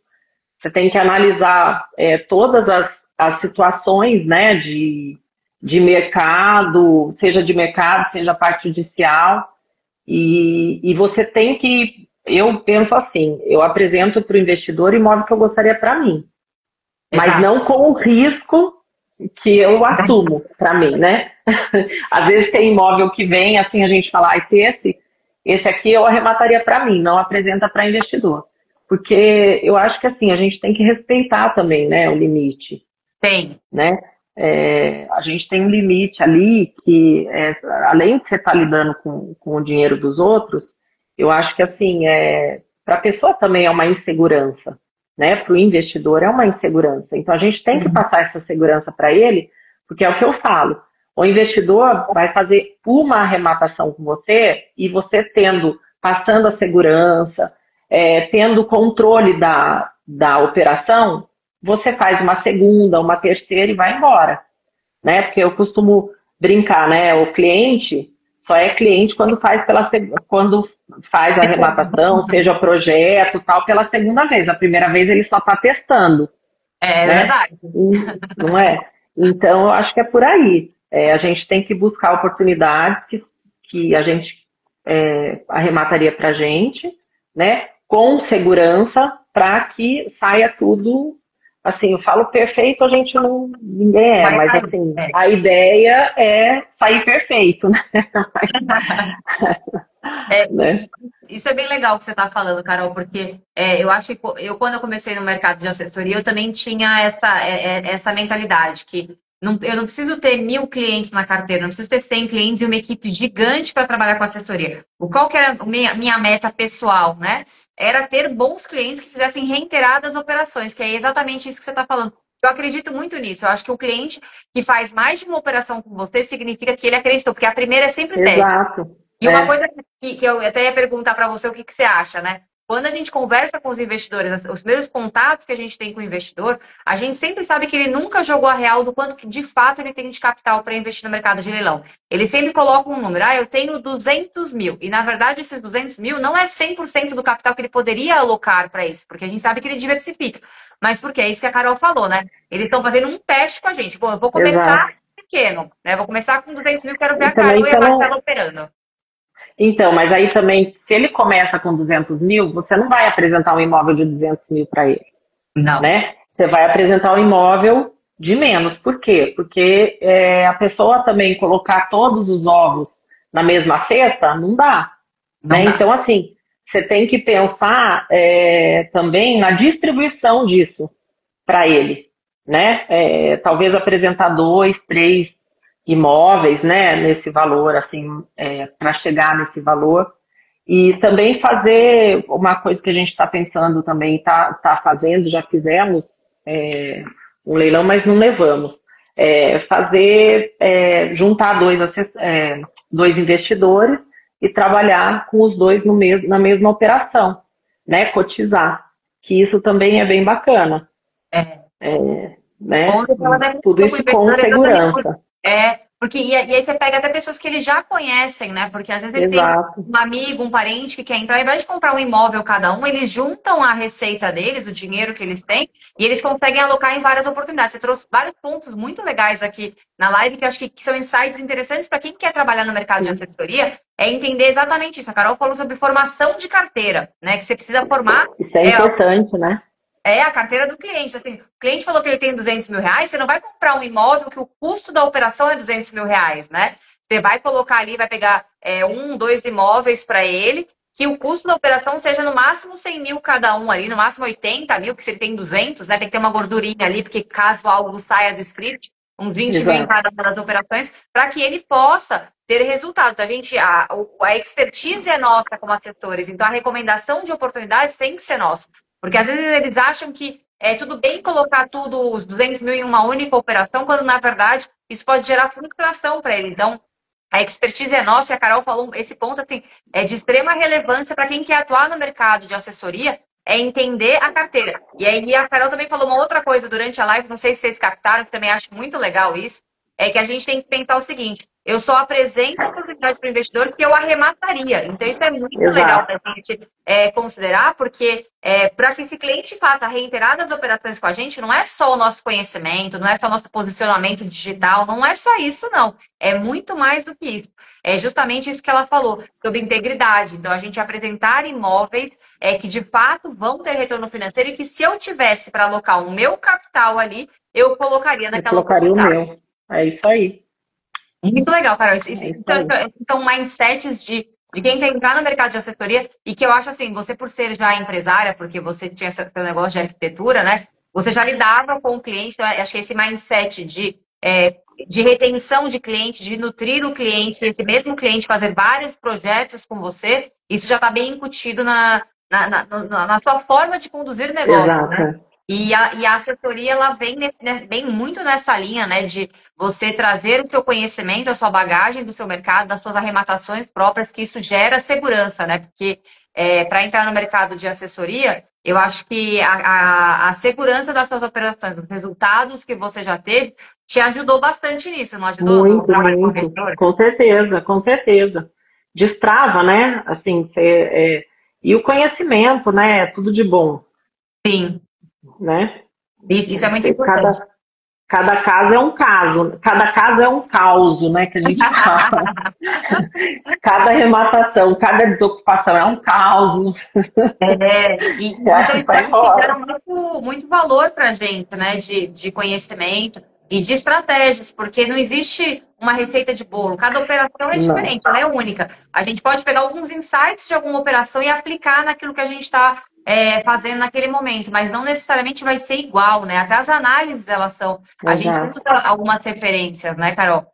[SPEAKER 2] você tem que analisar todas as situações, né, de mercado, seja a parte judicial, e você tem que. Eu penso assim, eu apresento para o investidor o imóvel que eu gostaria para mim, mas não com o risco que eu assumo para mim, né? Às vezes tem imóvel que vem, assim, a gente fala, esse aqui eu arremataria para mim, não apresenta para investidor. Porque eu acho que, assim, a gente tem que respeitar também, né, o limite.
[SPEAKER 1] Tem.
[SPEAKER 2] Né? A gente tem um limite ali que, além de você estar lidando com o dinheiro dos outros, eu acho que, assim, para a pessoa também é uma insegurança, né? Para o investidor é uma insegurança. Então, a gente tem que passar essa segurança para ele, porque é o que eu falo. O investidor vai fazer uma arrematação com você e você passando a segurança, tendo controle da operação, você faz uma segunda, uma terceira e vai embora. Né? Porque eu costumo brincar, né? O cliente só é cliente quando faz a arrematação, seja projeto, tal, pela segunda vez. A primeira vez ele só está testando.
[SPEAKER 1] É verdade.
[SPEAKER 2] Não é? Então, eu acho que é por aí. A gente tem que buscar oportunidades que a gente arremataria para a gente, né? Com segurança, para que saia tudo. Assim, eu falo perfeito, ninguém mas assim, a ideia é sair perfeito, né?
[SPEAKER 1] Né? Isso é bem legal que você está falando, Carol, porque eu acho que quando eu comecei no mercado de assessoria, eu também tinha essa mentalidade, que eu não preciso ter 1000 clientes na carteira, não preciso ter 100 clientes e uma equipe gigante para trabalhar com assessoria. Qual que era a minha meta pessoal, né? Era ter bons clientes que fizessem reiteradas operações, que é exatamente isso que você está falando. Eu acredito muito nisso. Eu acho que o cliente que faz mais de uma operação com você significa que ele acreditou, porque a primeira é sempre teste.
[SPEAKER 2] Exato.
[SPEAKER 1] E uma coisa que eu até ia perguntar para você o que você acha, né? Quando a gente conversa com os investidores, os meus contatos que a gente tem com o investidor, a gente sempre sabe que ele nunca jogou a real do quanto que de fato ele tem de capital para investir no mercado de leilão. Ele sempre coloca um número, eu tenho 200 mil. E na verdade esses 200 mil não é 100% do capital que ele poderia alocar para isso, porque a gente sabe que ele diversifica. Mas porque é isso que a Carol falou, né? Eles estão fazendo um teste com a gente. Bom, eu vou começar pequeno, né? Vou começar com 200 mil, quero ver a Carol e a Marcela operando.
[SPEAKER 2] Então, mas aí também, se ele começa com 200 mil, você não vai apresentar um imóvel de 200 mil para ele.
[SPEAKER 1] Não.
[SPEAKER 2] Né? Você vai apresentar um imóvel de menos. Por quê? Porque a pessoa também colocar todos os ovos na mesma cesta, não dá.
[SPEAKER 1] Não
[SPEAKER 2] né?
[SPEAKER 1] dá.
[SPEAKER 2] Então, assim, você tem que pensar também na distribuição disso para ele. Né? Talvez apresentar 2, 3 imóveis, né, nesse valor, assim, para chegar nesse valor. E também fazer uma coisa que a gente está pensando também, está fazendo, já fizemos um leilão, mas não levamos. Juntar dois investidores e trabalhar com os dois na mesma operação, né, cotizar. Que isso também é bem bacana.
[SPEAKER 1] Né?
[SPEAKER 2] Tudo isso com segurança.
[SPEAKER 1] Porque, e aí você pega até pessoas que eles já conhecem, né? Porque às vezes ele tem
[SPEAKER 2] Exato.
[SPEAKER 1] um amigo, um parente que quer entrar, ao invés de comprar um imóvel cada um, eles juntam a receita deles, o dinheiro que eles têm, e eles conseguem alocar em várias oportunidades. Você trouxe vários pontos muito legais aqui na live, que eu acho que são insights interessantes para quem quer trabalhar no mercado de
[SPEAKER 2] Sim.
[SPEAKER 1] assessoria, é entender exatamente isso. A Carol falou sobre formação de carteira, né? Que você precisa formar.
[SPEAKER 2] Isso é
[SPEAKER 1] É,
[SPEAKER 2] importante, né?
[SPEAKER 1] é a carteira do cliente. Assim, o cliente falou que ele tem 200 mil reais, você não vai comprar um imóvel que o custo da operação é 200 mil reais, né? Você vai colocar ali, vai pegar um, dois imóveis para ele, que o custo da operação seja no máximo 100 mil cada um ali, no máximo 80 mil, que se ele tem 200, né? Tem que ter uma gordurinha ali, porque caso algo saia do script, uns 20 mil em
[SPEAKER 2] Exato.
[SPEAKER 1] cada uma das operações, para que ele possa ter resultados. A expertise é nossa como assessores, então a recomendação de oportunidades tem que ser nossa. Porque às vezes eles acham que é tudo bem colocar tudo, os 200 mil em uma única operação, quando na verdade isso pode gerar frustração para ele. Então, a expertise é nossa e a Carol falou esse ponto assim, é de extrema relevância para quem quer atuar no mercado de assessoria, é entender a carteira. E aí a Carol também falou uma outra coisa durante a live, não sei se vocês captaram, que também acho muito legal isso, é que a gente tem que pensar o seguinte: eu só apresento a oportunidade para o investidor que eu arremataria. Então, isso é muito legal
[SPEAKER 2] Exato.
[SPEAKER 1] da gente considerar, porque para que esse cliente faça reiteradas operações com a gente, não é só o nosso conhecimento, não é só o nosso posicionamento digital, não é só isso, não. É muito mais do que isso. É justamente isso que ela falou, sobre integridade. Então, a gente apresentar imóveis que de fato vão ter retorno financeiro e que se eu tivesse para alocar o meu capital ali, eu colocaria
[SPEAKER 2] Eu
[SPEAKER 1] naquela
[SPEAKER 2] colocaria o
[SPEAKER 1] oportunidade.
[SPEAKER 2] meu. É isso aí.
[SPEAKER 1] Muito legal, Carol.
[SPEAKER 2] É isso
[SPEAKER 1] Então,
[SPEAKER 2] aí.
[SPEAKER 1] são mindsets de quem quer entrar no mercado de assessoria e que eu acho assim, você por ser já empresária, porque você tinha seu negócio de arquitetura, né? Você já lidava com o cliente, então acho que esse mindset de retenção de cliente, de nutrir o cliente, esse mesmo cliente fazer vários projetos com você, isso já está bem incutido na sua forma de conduzir negócio, né?
[SPEAKER 2] Exato.
[SPEAKER 1] E a assessoria, ela vem, vem muito nessa linha, né, de você trazer o seu conhecimento, a sua bagagem do seu mercado, das suas arrematações próprias, que isso gera segurança, né? Porque para entrar no mercado de assessoria, eu acho que a segurança das suas operações, os resultados que você já teve, te ajudou bastante nisso, não ajudou no
[SPEAKER 2] Muito,
[SPEAKER 1] trabalho com o
[SPEAKER 2] muito.
[SPEAKER 1] investidor?
[SPEAKER 2] Com certeza, com certeza. Destrava, né? Assim, e o conhecimento, né? É tudo de bom,
[SPEAKER 1] Sim,
[SPEAKER 2] né?
[SPEAKER 1] isso é muito importante.
[SPEAKER 2] Cada caso é um caso, cada caso é um caos, né? Que a gente fala. Cada arrematação, cada desocupação é um caos.
[SPEAKER 1] E
[SPEAKER 2] E
[SPEAKER 1] são
[SPEAKER 2] aí vai
[SPEAKER 1] histórias que
[SPEAKER 2] embora.
[SPEAKER 1] geram muito, muito valor para a gente, né? De conhecimento e de estratégias, porque não existe uma receita de bolo. Cada operação é
[SPEAKER 2] Não,
[SPEAKER 1] diferente, ela é única. A gente pode pegar alguns insights de alguma operação e aplicar naquilo que a gente está fazendo naquele momento, mas não necessariamente vai ser igual, né? Até as análises, elas são. A gente
[SPEAKER 2] exato.
[SPEAKER 1] usa algumas referências, né, Carol?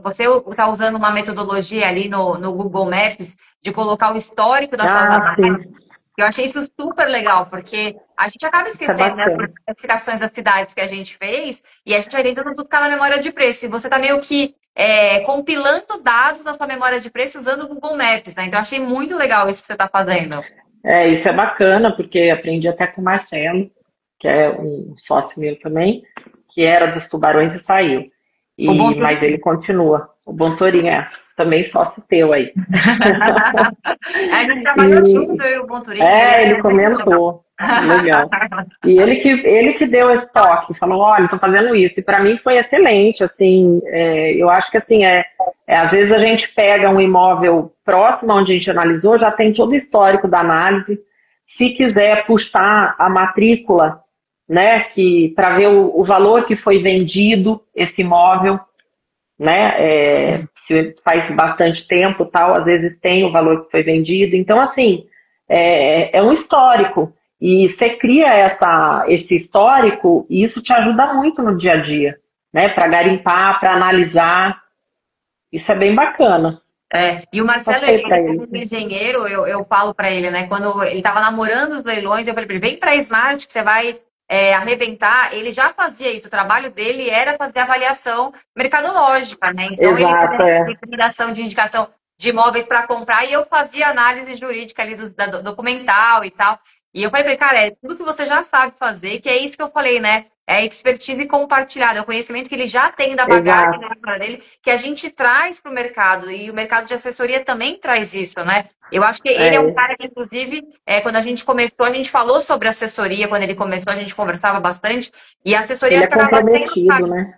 [SPEAKER 1] Você está usando uma metodologia ali no Google Maps de colocar o histórico das suas
[SPEAKER 2] Ah,
[SPEAKER 1] análises.
[SPEAKER 2] sim,
[SPEAKER 1] Eu achei isso super legal, porque a gente acaba
[SPEAKER 2] isso é
[SPEAKER 1] esquecendo, né, as
[SPEAKER 2] bacana.
[SPEAKER 1] classificações das cidades que a gente fez, e a gente vai tentando tudo ficar na memória de preço. E você está meio que compilando dados na sua memória de preço usando o Google Maps, né? Então, eu achei muito legal isso que você está fazendo.
[SPEAKER 2] Isso é bacana, porque aprendi até com o Marcelo, que é um sócio meu também, que era dos tubarões e saiu.
[SPEAKER 1] O bom
[SPEAKER 2] Mas ele
[SPEAKER 1] turismo.
[SPEAKER 2] continua. O Bom Torinho é também sócio teu aí.
[SPEAKER 1] A gente trabalhou junto,
[SPEAKER 2] E
[SPEAKER 1] eu e o Bom Turim, ele é
[SPEAKER 2] ele
[SPEAKER 1] muito legal.
[SPEAKER 2] comentou. Legal. E ele que deu esse toque, falou, olha, estou fazendo isso. E para mim foi excelente, assim, eu acho que assim, às vezes a gente pega um imóvel próximo onde a gente analisou, já tem todo o histórico da análise. Se quiser puxar a matrícula, né, para ver o valor que foi vendido esse imóvel, né, se faz bastante tempo, tal, às vezes tem o valor que foi vendido. Então, assim, é um histórico. E você cria esse histórico e isso te ajuda muito no dia a dia, né? Para garimpar, para analisar. Isso é bem bacana.
[SPEAKER 1] E o Marcelo,
[SPEAKER 2] Passei para ele.
[SPEAKER 1] como engenheiro, eu falo para ele, né? Quando ele estava namorando os leilões, eu falei para ele, vem para a Smart que você vai arrebentar. Ele já fazia isso, o trabalho dele era fazer avaliação mercadológica, né? Então ele
[SPEAKER 2] Exato,
[SPEAKER 1] fazia recomendação de indicação de imóveis para comprar e eu fazia análise jurídica ali do documental e tal. E eu falei para ele, cara, é tudo que você já sabe fazer, que é isso que eu falei, né? expertise compartilhada, é o conhecimento que ele já tem da bagagem
[SPEAKER 2] Exato.
[SPEAKER 1] dele, que a gente traz para o mercado, e o mercado de assessoria também traz isso, né? Eu acho que ele é um
[SPEAKER 2] É,
[SPEAKER 1] cara que, inclusive, quando a gente começou, a gente falou sobre assessoria, quando ele começou, a gente conversava bastante, e a assessoria
[SPEAKER 2] ele é
[SPEAKER 1] acaba sendo...
[SPEAKER 2] comprometido, né?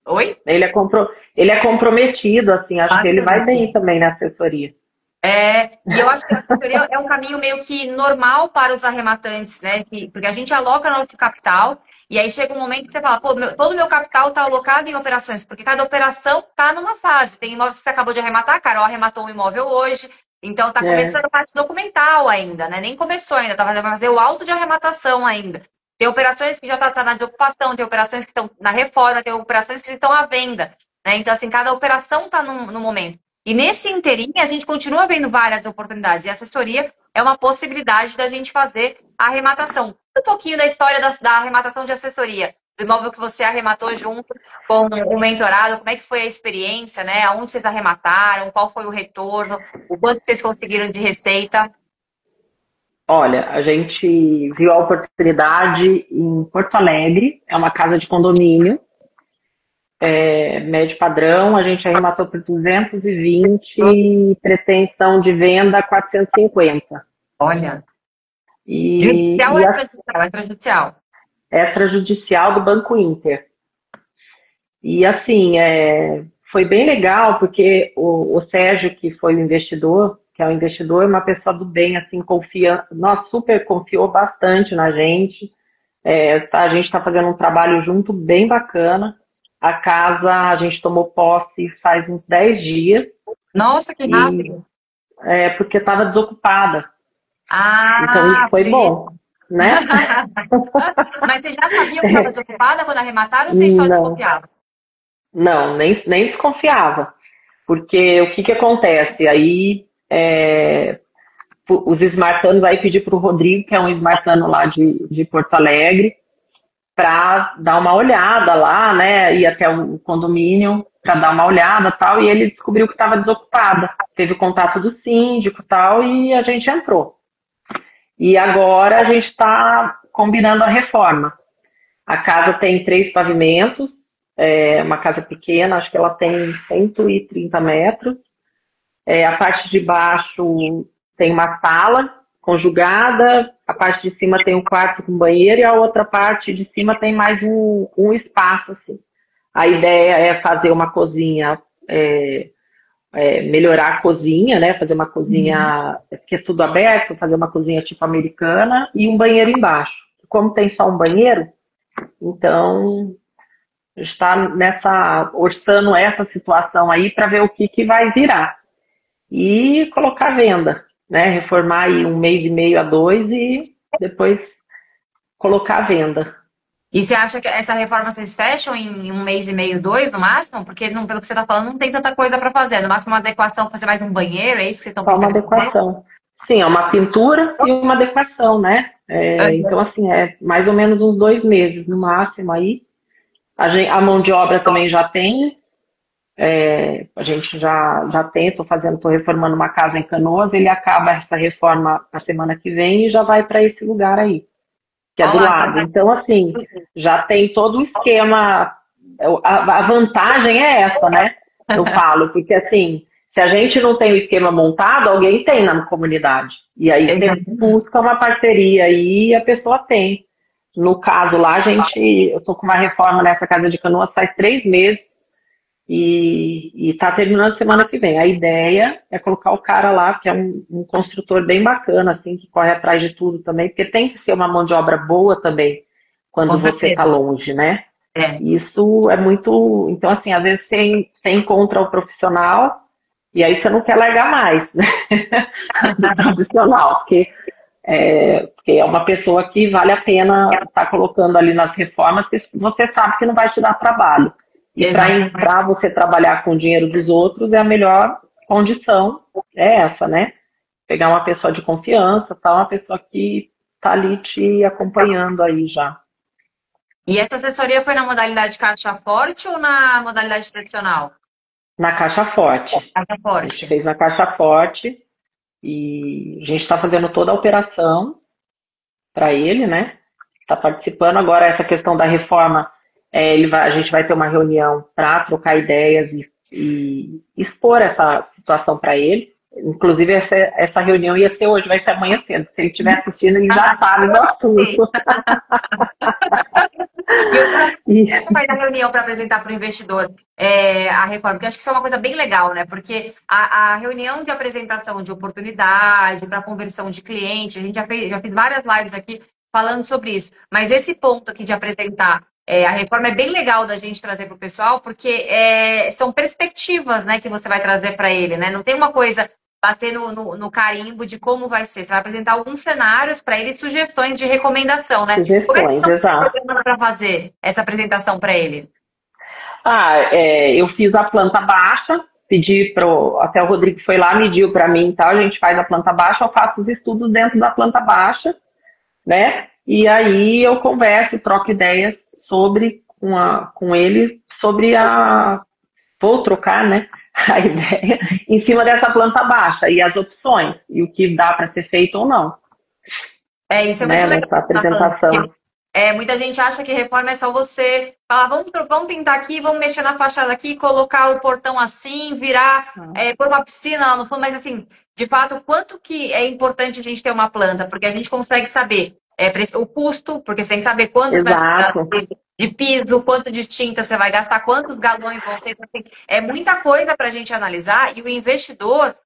[SPEAKER 1] Oi?
[SPEAKER 2] Ele é comprometido, assim, acho que ele vai
[SPEAKER 1] Bastante.
[SPEAKER 2] bem também na assessoria.
[SPEAKER 1] E eu acho que a assessoria é um caminho meio que normal para os arrematantes, né? Porque a gente aloca nosso capital e aí chega um momento que você fala, pô, todo o meu capital está alocado em operações, porque cada operação está numa fase. Tem imóveis que você acabou de arrematar, a Carol arrematou um imóvel hoje, então está
[SPEAKER 2] É,
[SPEAKER 1] começando a parte documental ainda, né? Nem começou ainda, vai fazer o auto de arrematação ainda. Tem operações que já tá na desocupação, tem operações que estão na reforma, tem operações que estão à venda, né? Então, assim, cada operação está no momento. E nesse interim, a gente continua vendo várias oportunidades. E a assessoria é uma possibilidade da gente fazer a arrematação. Um pouquinho da história da arrematação de assessoria, do imóvel que você arrematou junto com o mentorado, como é que foi a experiência, né? Aonde vocês arremataram, qual foi o retorno, o quanto vocês conseguiram de receita.
[SPEAKER 2] olha, a gente viu a oportunidade em Porto Alegre, é uma casa de condomínio, médio padrão, a gente arrematou por 220, pretensão de venda 450.
[SPEAKER 1] Olha,
[SPEAKER 2] E,
[SPEAKER 1] judicial ou
[SPEAKER 2] e a
[SPEAKER 1] extrajudicial? Extrajudicial.
[SPEAKER 2] extrajudicial do Banco Inter. E assim, foi bem legal, porque o Sérgio, que foi o investidor, que é o investidor, é uma pessoa do bem, assim, confia, nós super confiou bastante na gente. A gente está fazendo um trabalho junto bem bacana. A casa, a gente tomou posse faz uns 10 dias,
[SPEAKER 1] Nossa, que
[SPEAKER 2] e
[SPEAKER 1] rápido.
[SPEAKER 2] porque estava desocupada. Então isso
[SPEAKER 1] Ah,
[SPEAKER 2] foi
[SPEAKER 1] por isso.
[SPEAKER 2] bom, né?
[SPEAKER 1] Mas vocês já sabiam que estava desocupada quando arremataram ou vocês só
[SPEAKER 2] Não,
[SPEAKER 1] desconfiavam?
[SPEAKER 2] não, nem desconfiava. Porque o que que acontece? Aí os esmartanos, aí pedi para o Rodrigo, que é um esmartano lá de Porto Alegre, para dar uma olhada lá, né? Ir até o condomínio para dar uma olhada e tal, e ele descobriu que estava desocupada. Teve o contato do síndico e tal, e a gente entrou. E agora a gente está combinando a reforma. A casa tem 3 pavimentos, é uma casa pequena, acho que ela tem 130 metros. A parte de baixo tem uma sala conjugada, a parte de cima tem um quarto com banheiro e a outra parte de cima tem mais um espaço. Assim. A ideia é fazer uma cozinha, melhorar a cozinha, né? Fazer uma cozinha, porque é tudo aberto, fazer uma cozinha tipo americana e um banheiro embaixo. Como tem só um banheiro, então está orçando essa situação aí para ver o que vai virar. E colocar à venda, né? Reformar aí 1 mês e meio a 2 e depois colocar à venda.
[SPEAKER 1] E você acha que essa reforma vocês fecham em um mês e meio, dois no máximo? Porque, não, pelo que você está falando, não tem tanta coisa para fazer. No máximo, uma adequação, fazer mais um banheiro, é isso que vocês estão
[SPEAKER 2] Só uma
[SPEAKER 1] pensando em fazer?
[SPEAKER 2] adequação. Sim, é uma pintura e uma adequação, né? Então, assim, mais ou menos uns 2 meses no máximo aí. A mão de obra também já tem. A gente já tem, estou reformando uma casa em Canoas, ele acaba essa reforma a semana que vem e já vai para esse lugar aí, que é
[SPEAKER 1] Olha
[SPEAKER 2] do
[SPEAKER 1] lá,
[SPEAKER 2] lado. Então, assim, já tem todo o esquema. A vantagem é essa, né? Eu falo, porque assim, se a gente não tem o esquema montado, alguém tem na comunidade. E aí você busca uma parceria aí e a pessoa tem. No caso lá, eu tô com uma reforma nessa casa de Canoas faz 3 meses e tá terminando semana que vem. A ideia é colocar o cara lá, que é um construtor bem bacana, assim, que corre atrás de tudo também, porque tem que ser uma mão de obra boa também, quando
[SPEAKER 1] com
[SPEAKER 2] você tá
[SPEAKER 1] certeza.
[SPEAKER 2] longe, né?
[SPEAKER 1] É.
[SPEAKER 2] Isso é muito. Então, assim, às vezes você encontra o profissional e aí você não quer largar mais, né? Do profissional, porque é uma pessoa que vale a pena estar colocando ali nas reformas, que você sabe que não vai te dar trabalho. E
[SPEAKER 1] Exatamente.
[SPEAKER 2] para você trabalhar com o dinheiro dos outros, é a melhor condição, é essa, né? Pegar uma pessoa de confiança, tá? Uma pessoa que tá ali te acompanhando aí já.
[SPEAKER 1] E essa assessoria foi na modalidade caixa forte ou na modalidade tradicional?
[SPEAKER 2] Na caixa forte.
[SPEAKER 1] Caixa
[SPEAKER 2] A gente
[SPEAKER 1] forte.
[SPEAKER 2] fez na caixa forte e a gente está fazendo toda a operação para ele, né? tá participando. Agora, essa questão da reforma, a gente vai ter uma reunião para trocar ideias e expor essa situação para ele. Inclusive, essa reunião ia ser hoje, vai ser amanhã cedo. Se ele estiver assistindo, ele já sabe do assunto.
[SPEAKER 1] E você faz a reunião para apresentar para o investidor a reforma, porque eu acho que isso é uma coisa bem legal, né? Porque a reunião de apresentação de oportunidade, para conversão de cliente, a gente já fez várias lives aqui falando sobre isso. Mas esse ponto aqui de apresentar a reforma é bem legal da gente trazer para o pessoal, porque são perspectivas, né, que você vai trazer para ele, né? Não tem uma coisa bater no carimbo de como vai ser. Você vai apresentar alguns cenários para ele, sugestões de recomendação, né?
[SPEAKER 2] Sugestões, exato.
[SPEAKER 1] Para fazer essa apresentação para ele?
[SPEAKER 2] Eu fiz a planta baixa, pedi até o Rodrigo foi lá, mediu para mim, tá? A gente faz a planta baixa, eu faço os estudos dentro da planta baixa, né? E aí eu converso, troco ideias com ele sobre vou trocar, né? A ideia em cima dessa planta baixa e as opções e o que dá para ser feito ou não.
[SPEAKER 1] Isso é muito legal.
[SPEAKER 2] Nessa apresentação.
[SPEAKER 1] Muita gente acha que reforma é só você falar, vamos pintar aqui, vamos mexer na fachada aqui, colocar o portão assim, virar, pôr uma piscina lá no fundo, mas assim, de fato, quanto que é importante a gente ter uma planta? Porque a gente consegue saber o custo, porque você tem que saber quanto vai gastar de piso, quanto de tinta você vai gastar, quantos galões vão ter. Assim, é muita coisa para a gente analisar, e o investidor,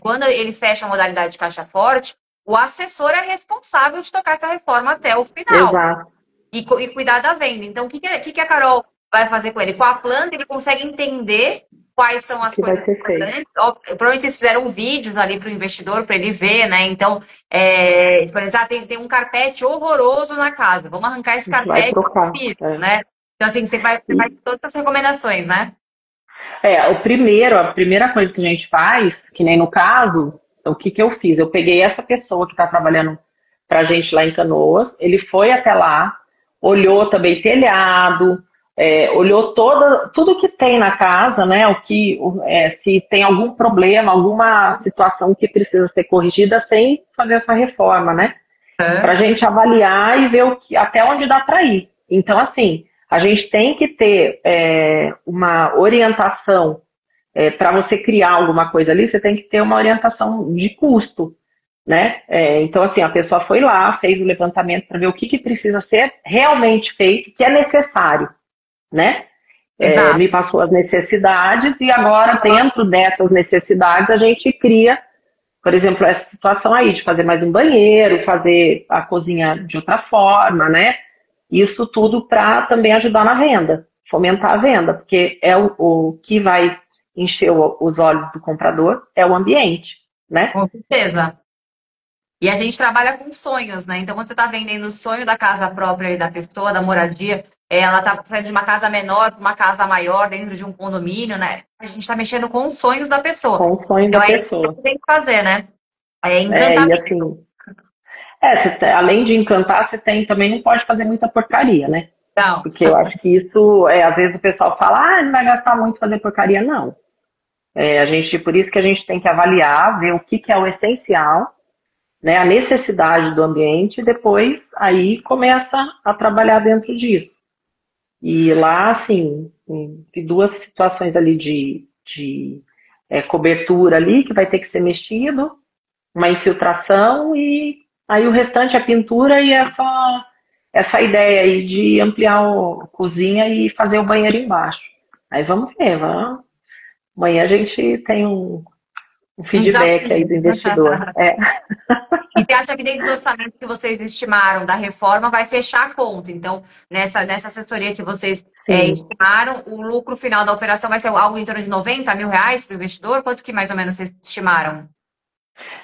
[SPEAKER 1] quando ele fecha a modalidade de caixa forte, o assessor é responsável de tocar essa reforma até o final.
[SPEAKER 2] Exato.
[SPEAKER 1] E cuidar da venda. Então, o que a Carol vai fazer com ele? Com a planta, ele consegue entender quais são as coisas importantes. Provavelmente vocês fizeram vídeos ali para o investidor, para ele ver, né? Então, por exemplo, tem um carpete horroroso na casa. Vamos arrancar esse carpete do piso, né? Então, assim, você vai todas as recomendações, né?
[SPEAKER 2] A primeira coisa que a gente faz, que nem no caso, o que eu fiz? Eu peguei essa pessoa que está trabalhando para a gente lá em Canoas, ele foi até lá, olhou também telhado, olhou tudo que tem na casa, né? Se tem algum problema, alguma situação que precisa ser corrigida sem fazer essa reforma, né? Para a gente avaliar e ver até onde dá para ir. Então, assim, a gente tem que ter uma orientação. Para você criar alguma coisa ali, você tem que ter uma orientação de custo, né? Então, assim, a pessoa foi lá, fez o levantamento para ver o que precisa ser realmente feito, que é necessário, né? Me passou as necessidades e agora, dentro dessas necessidades, a gente cria, por exemplo, essa situação aí de fazer mais um banheiro, fazer a cozinha de outra forma, né? Isso tudo para também ajudar na venda, fomentar a venda, porque é o que vai encher os olhos do comprador, é o ambiente, né?
[SPEAKER 1] Com certeza. E a gente trabalha com sonhos, né? Então, quando você está vendendo o sonho da casa própria da pessoa, da moradia, ela está saindo de uma casa menor para uma casa maior, dentro de um condomínio, né? A gente está mexendo com os sonhos da pessoa.
[SPEAKER 2] Com os sonhos da pessoa.
[SPEAKER 1] É isso que tem que fazer, né? Encantamento.
[SPEAKER 2] Além de encantar, você também não pode fazer muita porcaria, né?
[SPEAKER 1] Não.
[SPEAKER 2] Porque eu acho que isso, às vezes o pessoal fala, não vai gastar muito fazer porcaria, não. Por isso que a gente tem que avaliar, ver o que é o essencial, né, a necessidade do ambiente, e depois aí começa a trabalhar dentro disso. E lá, assim, tem duas situações ali de cobertura ali, que vai ter que ser mexido, uma infiltração, e aí o restante é pintura e essa ideia aí de ampliar a cozinha e fazer o banheiro embaixo. Aí vamos ver, amanhã a gente tem um feedback aí do investidor.
[SPEAKER 1] E você acha que dentro do orçamento que vocês estimaram da reforma vai fechar a conta? Então, nessa assessoria que vocês estimaram, o lucro final da operação vai ser algo em torno de R$90 mil para o investidor? Quanto que mais ou menos vocês estimaram?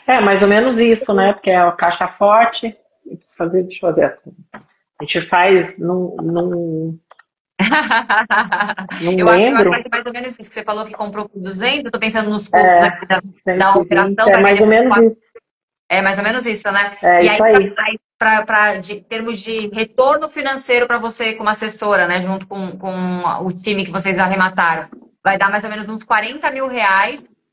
[SPEAKER 2] Mais ou menos isso, né? Porque é a caixa forte. Deixa eu fazer assim. A gente faz num
[SPEAKER 1] eu acho que é mais ou menos isso que você falou que comprou por 200. Eu tô pensando nos custos aqui da operação.
[SPEAKER 2] É mais ou menos isso.
[SPEAKER 1] É mais ou menos isso, né?
[SPEAKER 2] E aí,
[SPEAKER 1] de termos de retorno financeiro para você como assessora, né? Junto com o time que vocês arremataram, vai dar mais ou menos uns R$40 mil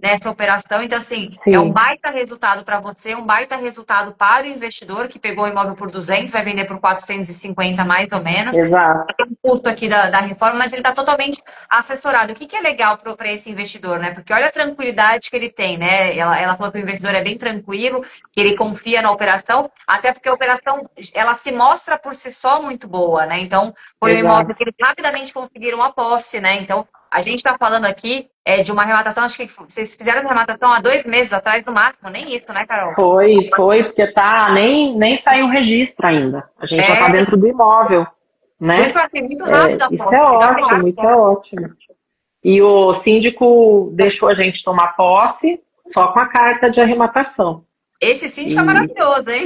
[SPEAKER 1] nessa operação. Então, assim, é um
[SPEAKER 2] sim,
[SPEAKER 1] baita resultado para você, um baita resultado para o investidor que pegou o imóvel por 200, vai vender por 450 mais ou menos.
[SPEAKER 2] exato,
[SPEAKER 1] Tem um custo aqui da reforma, mas ele está totalmente assessorado. O que é legal para esse investidor, né? Porque olha a tranquilidade que ele tem, né? Ela falou que o investidor é bem tranquilo, que ele confia na operação, até porque a operação ela se mostra por si só muito boa, né? Então, foi um imóvel
[SPEAKER 2] exato.
[SPEAKER 1] que eles rapidamente conseguiram a posse, né? Então, a gente está falando aqui de uma arrematação, acho que vocês fizeram a arrematação há 2 meses atrás, no máximo, nem isso, né, Carol?
[SPEAKER 2] Foi, porque nem saiu o registro ainda. A gente já está
[SPEAKER 1] É,
[SPEAKER 2] dentro do imóvel,
[SPEAKER 1] por isso que
[SPEAKER 2] né?
[SPEAKER 1] eu achei muito rápido a
[SPEAKER 2] Isso é
[SPEAKER 1] posse. Legal,
[SPEAKER 2] ótimo, isso é ótimo. E o síndico deixou a gente tomar posse só com a carta de arrematação.
[SPEAKER 1] esse síndico é
[SPEAKER 2] E
[SPEAKER 1] maravilhoso, hein?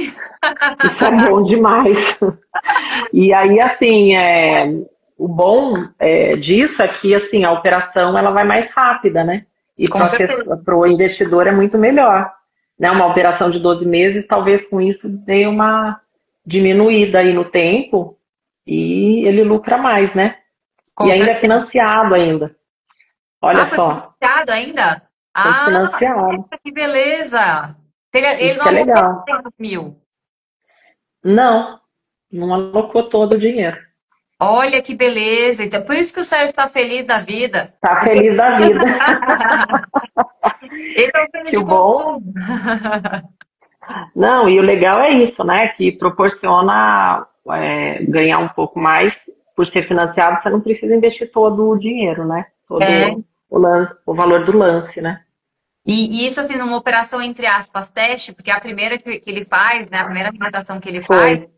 [SPEAKER 2] isso é bom demais. E aí, assim, o bom disso é que assim, a operação ela vai mais rápida, né? E
[SPEAKER 1] Com certeza.
[SPEAKER 2] para o investidor é muito melhor. Né? Uma operação de 12 meses, talvez com isso dê uma diminuída aí no tempo e ele lucra mais, né?
[SPEAKER 1] Com
[SPEAKER 2] E ainda é
[SPEAKER 1] certeza.
[SPEAKER 2] financiado ainda. Olha
[SPEAKER 1] Ah, foi
[SPEAKER 2] só,
[SPEAKER 1] financiado ainda?
[SPEAKER 2] foi
[SPEAKER 1] Ah,
[SPEAKER 2] financiado.
[SPEAKER 1] que beleza! Ele
[SPEAKER 2] Isso
[SPEAKER 1] não
[SPEAKER 2] que é
[SPEAKER 1] alocou
[SPEAKER 2] legal.
[SPEAKER 1] 200 mil.
[SPEAKER 2] Não, não alocou todo o dinheiro.
[SPEAKER 1] Olha que beleza! Então, por isso que o Sérgio está feliz da vida.
[SPEAKER 2] Tá
[SPEAKER 1] Porque
[SPEAKER 2] feliz da vida.
[SPEAKER 1] ele é o prêmio
[SPEAKER 2] Que
[SPEAKER 1] de
[SPEAKER 2] o bom.
[SPEAKER 1] consumo.
[SPEAKER 2] Não, e o legal é isso, né? Que proporciona ganhar um pouco mais por ser financiado, você não precisa investir todo o dinheiro, né?
[SPEAKER 1] É.
[SPEAKER 2] Todo o valor do lance, né?
[SPEAKER 1] E isso, assim, numa operação, entre aspas, teste, porque a primeira que ele faz, né, a primeira arrematação que ele
[SPEAKER 2] Foi,
[SPEAKER 1] faz,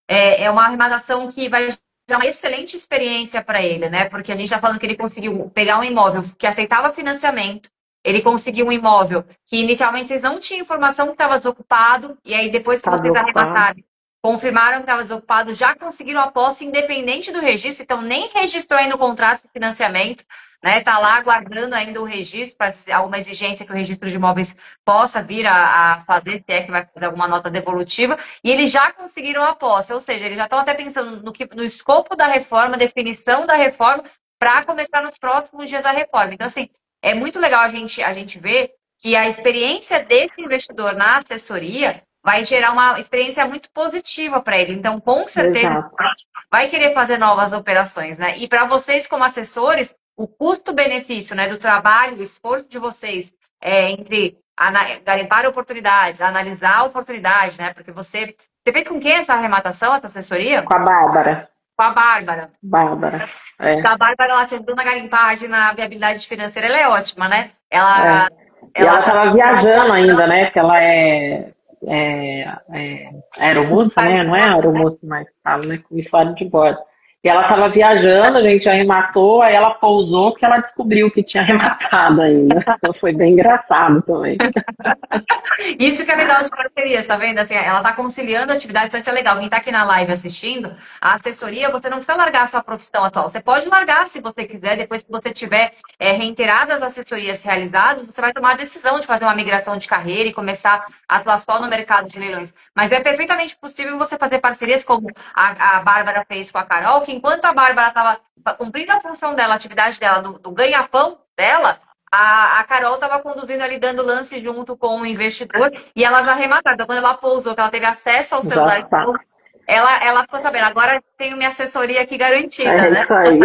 [SPEAKER 1] é uma arrematação que vai gerar uma excelente experiência para ele, né? Porque a gente está falando que ele conseguiu pegar um imóvel que aceitava financiamento, ele conseguiu um imóvel que inicialmente vocês não tinham informação que estava desocupado, e aí depois que
[SPEAKER 2] tá
[SPEAKER 1] vocês
[SPEAKER 2] desocupado.
[SPEAKER 1] arremataram, confirmaram que estava desocupado, já conseguiram a posse independente do registro, então nem registrou ainda o contrato de financiamento, né? Tá lá aguardando ainda o registro para alguma exigência que o registro de imóveis possa vir a fazer, se é que vai fazer alguma nota devolutiva, e eles já conseguiram a posse, ou seja, eles já estão até pensando no escopo da reforma, definição da reforma, para começar nos próximos dias da reforma. Então, assim, é muito legal a gente ver que a experiência desse investidor na assessoria vai gerar uma experiência muito positiva para ele. Então, com certeza,
[SPEAKER 2] Exato.
[SPEAKER 1] vai querer fazer novas operações, né? E para vocês, como assessores, o custo-benefício, né, do trabalho, o esforço de vocês entre garimpar oportunidades, analisar oportunidades, né? Porque você fez com quem essa arrematação, essa assessoria?
[SPEAKER 2] Com a Bárbara.
[SPEAKER 1] Com a Bárbara.
[SPEAKER 2] Bárbara.
[SPEAKER 1] A Bárbara, ela te ajudou na garimpagem, na viabilidade financeira, ela é ótima, né?
[SPEAKER 2] É. E ela estava viajando ainda, né? Porque ela é aeromoça, né? Não é aeromoça mais, fala, né? Comissário de bordo. E ela estava viajando, a gente arrematou, aí ela pousou que ela descobriu que tinha arrematado ainda. Então foi bem engraçado também.
[SPEAKER 1] Isso que é legal de parcerias, tá vendo? Assim, ela tá conciliando atividades, vai ser legal. Quem tá aqui na live assistindo, a assessoria, você não precisa largar a sua profissão atual. Você pode largar se você quiser, depois que você tiver reiteradas assessorias realizadas, você vai tomar a decisão de fazer uma migração de carreira e começar a atuar só no mercado de leilões. Mas é perfeitamente possível você fazer parcerias como a Bárbara fez com a Carol, que enquanto a Bárbara estava cumprindo a função dela, a atividade dela, do ganha-pão dela, a Carol estava conduzindo ali, dando lance junto com o investidor, e elas arremataram. Então, quando ela pousou, que ela teve acesso ao celular, ela ficou sabendo, agora tenho minha assessoria aqui garantida,
[SPEAKER 2] É
[SPEAKER 1] né?
[SPEAKER 2] isso aí.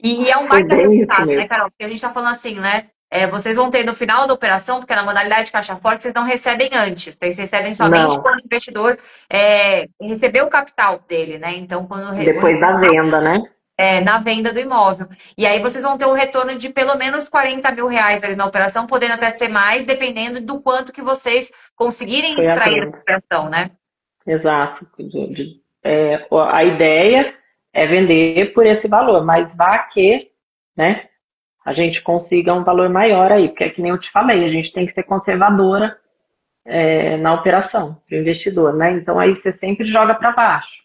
[SPEAKER 1] E é um
[SPEAKER 2] Foi
[SPEAKER 1] baita
[SPEAKER 2] bem isso
[SPEAKER 1] resultado, né,
[SPEAKER 2] mesmo.
[SPEAKER 1] Carol? Porque a gente está falando assim, né? Vocês vão ter no final da operação, porque na modalidade caixa forte vocês não recebem antes, vocês recebem somente
[SPEAKER 2] Não,
[SPEAKER 1] quando o investidor recebeu o capital dele, né? Então, quando
[SPEAKER 2] depois da venda, né?
[SPEAKER 1] na venda do imóvel. E aí vocês vão ter um retorno de pelo menos 40 mil reais ali na operação, podendo até ser mais, dependendo do quanto que vocês conseguirem
[SPEAKER 2] Foi a
[SPEAKER 1] extrair da
[SPEAKER 2] venda.
[SPEAKER 1] operação, né?
[SPEAKER 2] Exato. A ideia é vender por esse valor, mas vá que, né, a gente consiga um valor maior aí, porque é que nem eu te falei, a gente tem que ser conservadora na operação para o investidor, né? Então aí você sempre joga para baixo,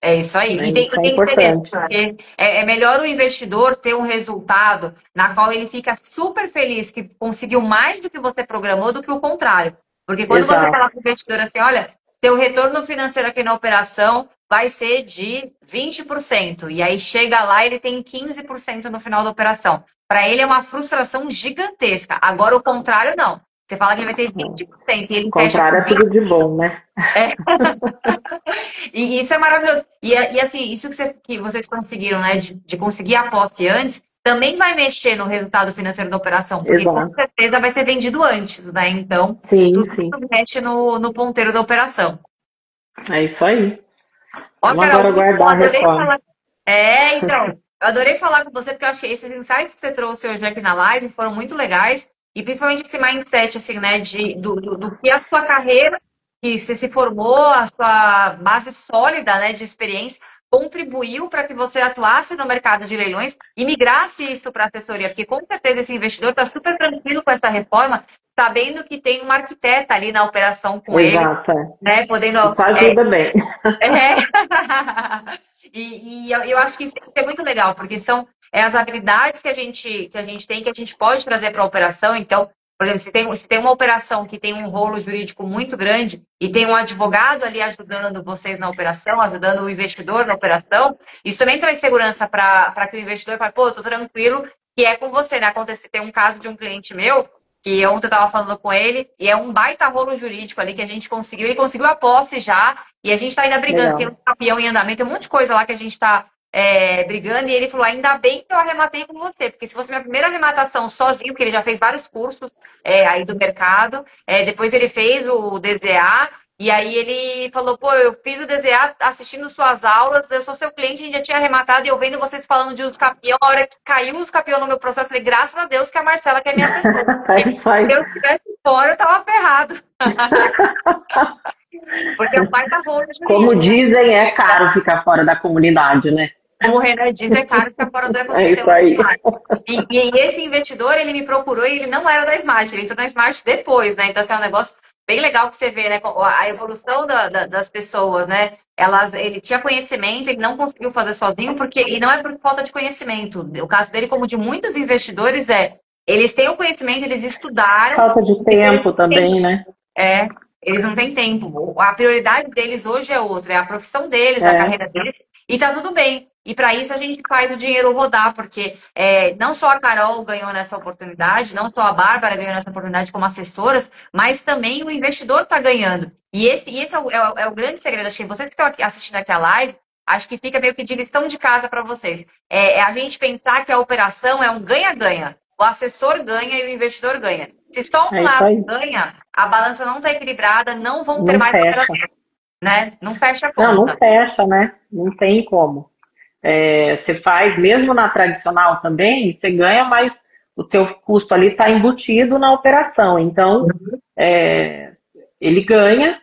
[SPEAKER 1] É isso aí.
[SPEAKER 2] né?
[SPEAKER 1] E tem
[SPEAKER 2] Isso é
[SPEAKER 1] que ter mesmo,
[SPEAKER 2] importante.
[SPEAKER 1] porque é melhor o investidor ter um resultado na qual ele fica super feliz que conseguiu mais do que você programou do que o contrário. Porque quando você
[SPEAKER 2] Exato,
[SPEAKER 1] fala para o investidor assim, olha, seu retorno financeiro aqui na operação vai ser de 20%. E aí chega lá e ele tem 15% no final da operação. para ele é uma frustração gigantesca. Agora, o contrário, não. Você fala que ele vai ter 20% e ele
[SPEAKER 2] O contrário é
[SPEAKER 1] fecha.
[SPEAKER 2] tudo de bom, né?
[SPEAKER 1] E isso é maravilhoso. E assim, isso que vocês conseguiram, né, de conseguir a posse antes, também vai mexer no resultado financeiro da operação, porque com
[SPEAKER 2] Exato.
[SPEAKER 1] certeza vai ser vendido antes, né? Então,
[SPEAKER 2] Sim,
[SPEAKER 1] tudo
[SPEAKER 2] sim.
[SPEAKER 1] isso mexe no ponteiro da operação.
[SPEAKER 2] É isso aí.
[SPEAKER 1] Ó,
[SPEAKER 2] Vamos
[SPEAKER 1] Carol,
[SPEAKER 2] agora
[SPEAKER 1] muito bom,
[SPEAKER 2] guardar a
[SPEAKER 1] adorei
[SPEAKER 2] reforma.
[SPEAKER 1] falar. Então, eu adorei falar com você, porque eu acho que esses insights que você trouxe hoje aqui na live foram muito legais, e principalmente esse mindset, assim, né, do que a sua carreira, que você se formou, a sua base sólida, né, de experiência, contribuiu para que você atuasse no mercado de leilões e migrasse isso para a assessoria, porque com certeza esse investidor está super tranquilo com essa reforma, sabendo que tem uma arquiteta ali na operação com ele,
[SPEAKER 2] Exato.
[SPEAKER 1] né, podendo
[SPEAKER 2] Isso ajuda bem.
[SPEAKER 1] é. E eu acho que isso é muito legal, porque são as habilidades que a gente tem, que a gente pode trazer para a operação. Então, por exemplo, se tem uma operação que tem um rolo jurídico muito grande e tem um advogado ali ajudando vocês na operação, ajudando o investidor na operação, isso também traz segurança para que o investidor fale, pô, eu tô tranquilo, que é com você, né? Tem um caso de um cliente meu que ontem eu estava falando com ele, e é um baita rolo jurídico ali que a gente conseguiu. Ele conseguiu a posse já, e a gente está ainda brigando. Tem
[SPEAKER 2] Legal.
[SPEAKER 1] um campeão em andamento, tem um monte de coisa lá que a gente está brigando. E ele falou: ainda bem que eu arrematei com você, porque se fosse minha primeira arrematação sozinho, porque ele já fez vários cursos aí do mercado, depois ele fez o DZA. E aí ele falou, pô, eu fiz o DZA assistindo suas aulas, eu sou seu cliente, a gente já tinha arrematado, e eu vendo vocês falando de uso capião, a hora que caiu os capião no meu processo, eu falei, graças a Deus que a Marcela quer me assessora.
[SPEAKER 2] É isso aí.
[SPEAKER 1] Se eu estivesse fora, eu tava ferrado. Porque o pai tá rolo jurídico.
[SPEAKER 2] Como dizem, é caro ficar fora da comunidade, né?
[SPEAKER 1] Como o Renan diz, é caro ficar fora do
[SPEAKER 2] É isso
[SPEAKER 1] ecossistema da
[SPEAKER 2] aí.
[SPEAKER 1] Smart. E esse investidor, ele me procurou e ele não era da Smart, ele entrou na Smart depois, né? Então, assim, é um negócio bem legal que você vê, né? A evolução das pessoas, né? Ele tinha conhecimento, ele não conseguiu fazer sozinho, e não é por falta de conhecimento. O caso dele, como de muitos investidores, eles têm o conhecimento, eles estudaram.
[SPEAKER 2] Falta de tempo também, né?
[SPEAKER 1] Eles não têm tempo. A prioridade deles hoje é outra, é a profissão deles, a
[SPEAKER 2] É.
[SPEAKER 1] carreira deles, e tá tudo bem. E para isso a gente faz o dinheiro rodar, porque não só a Carol ganhou nessa oportunidade, não só a Bárbara ganhou nessa oportunidade como assessoras, mas também o investidor está ganhando. E esse é o grande segredo. Acho que vocês que estão assistindo aqui a live, acho que fica meio que de lição de casa para vocês. É a gente pensar que a operação é um ganha-ganha. O assessor ganha e o investidor ganha. Se só um
[SPEAKER 2] É isso
[SPEAKER 1] lado
[SPEAKER 2] aí.
[SPEAKER 1] ganha, a balança não está equilibrada, não vão ter
[SPEAKER 2] Não
[SPEAKER 1] mais
[SPEAKER 2] fecha.
[SPEAKER 1] operação, né? Não fecha a conta.
[SPEAKER 2] Não fecha, né? Não tem como. Você faz, mesmo na tradicional também, você ganha, mas o teu custo ali está embutido na operação. Então, ele ganha,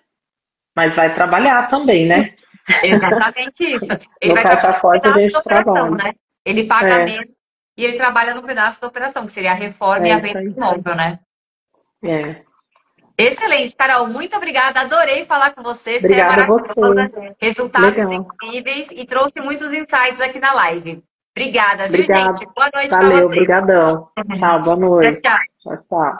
[SPEAKER 2] mas vai trabalhar também, né?
[SPEAKER 1] Exatamente isso. Ele
[SPEAKER 2] No
[SPEAKER 1] vai
[SPEAKER 2] caixa
[SPEAKER 1] trabalhar no
[SPEAKER 2] forte a
[SPEAKER 1] pedaço
[SPEAKER 2] gente
[SPEAKER 1] da operação,
[SPEAKER 2] trabalha.
[SPEAKER 1] né? Ele paga menos e ele trabalha no pedaço da operação, que seria a reforma e a
[SPEAKER 2] Isso
[SPEAKER 1] venda
[SPEAKER 2] aí.
[SPEAKER 1] do imóvel, né?
[SPEAKER 2] É.
[SPEAKER 1] Excelente, Carol. Muito obrigada. Adorei falar com você. Você é
[SPEAKER 2] Obrigada a
[SPEAKER 1] maravilhosa.
[SPEAKER 2] você.
[SPEAKER 1] Resultados
[SPEAKER 2] Legal.
[SPEAKER 1] incríveis e trouxe muitos insights aqui na live. Obrigada, viu,
[SPEAKER 2] Obrigada.
[SPEAKER 1] gente? Boa noite para
[SPEAKER 2] Valeu,
[SPEAKER 1] vocês.
[SPEAKER 2] obrigadão. Tchau, boa
[SPEAKER 1] Tchau,
[SPEAKER 2] noite.
[SPEAKER 1] tchau.
[SPEAKER 2] Tchau, tchau.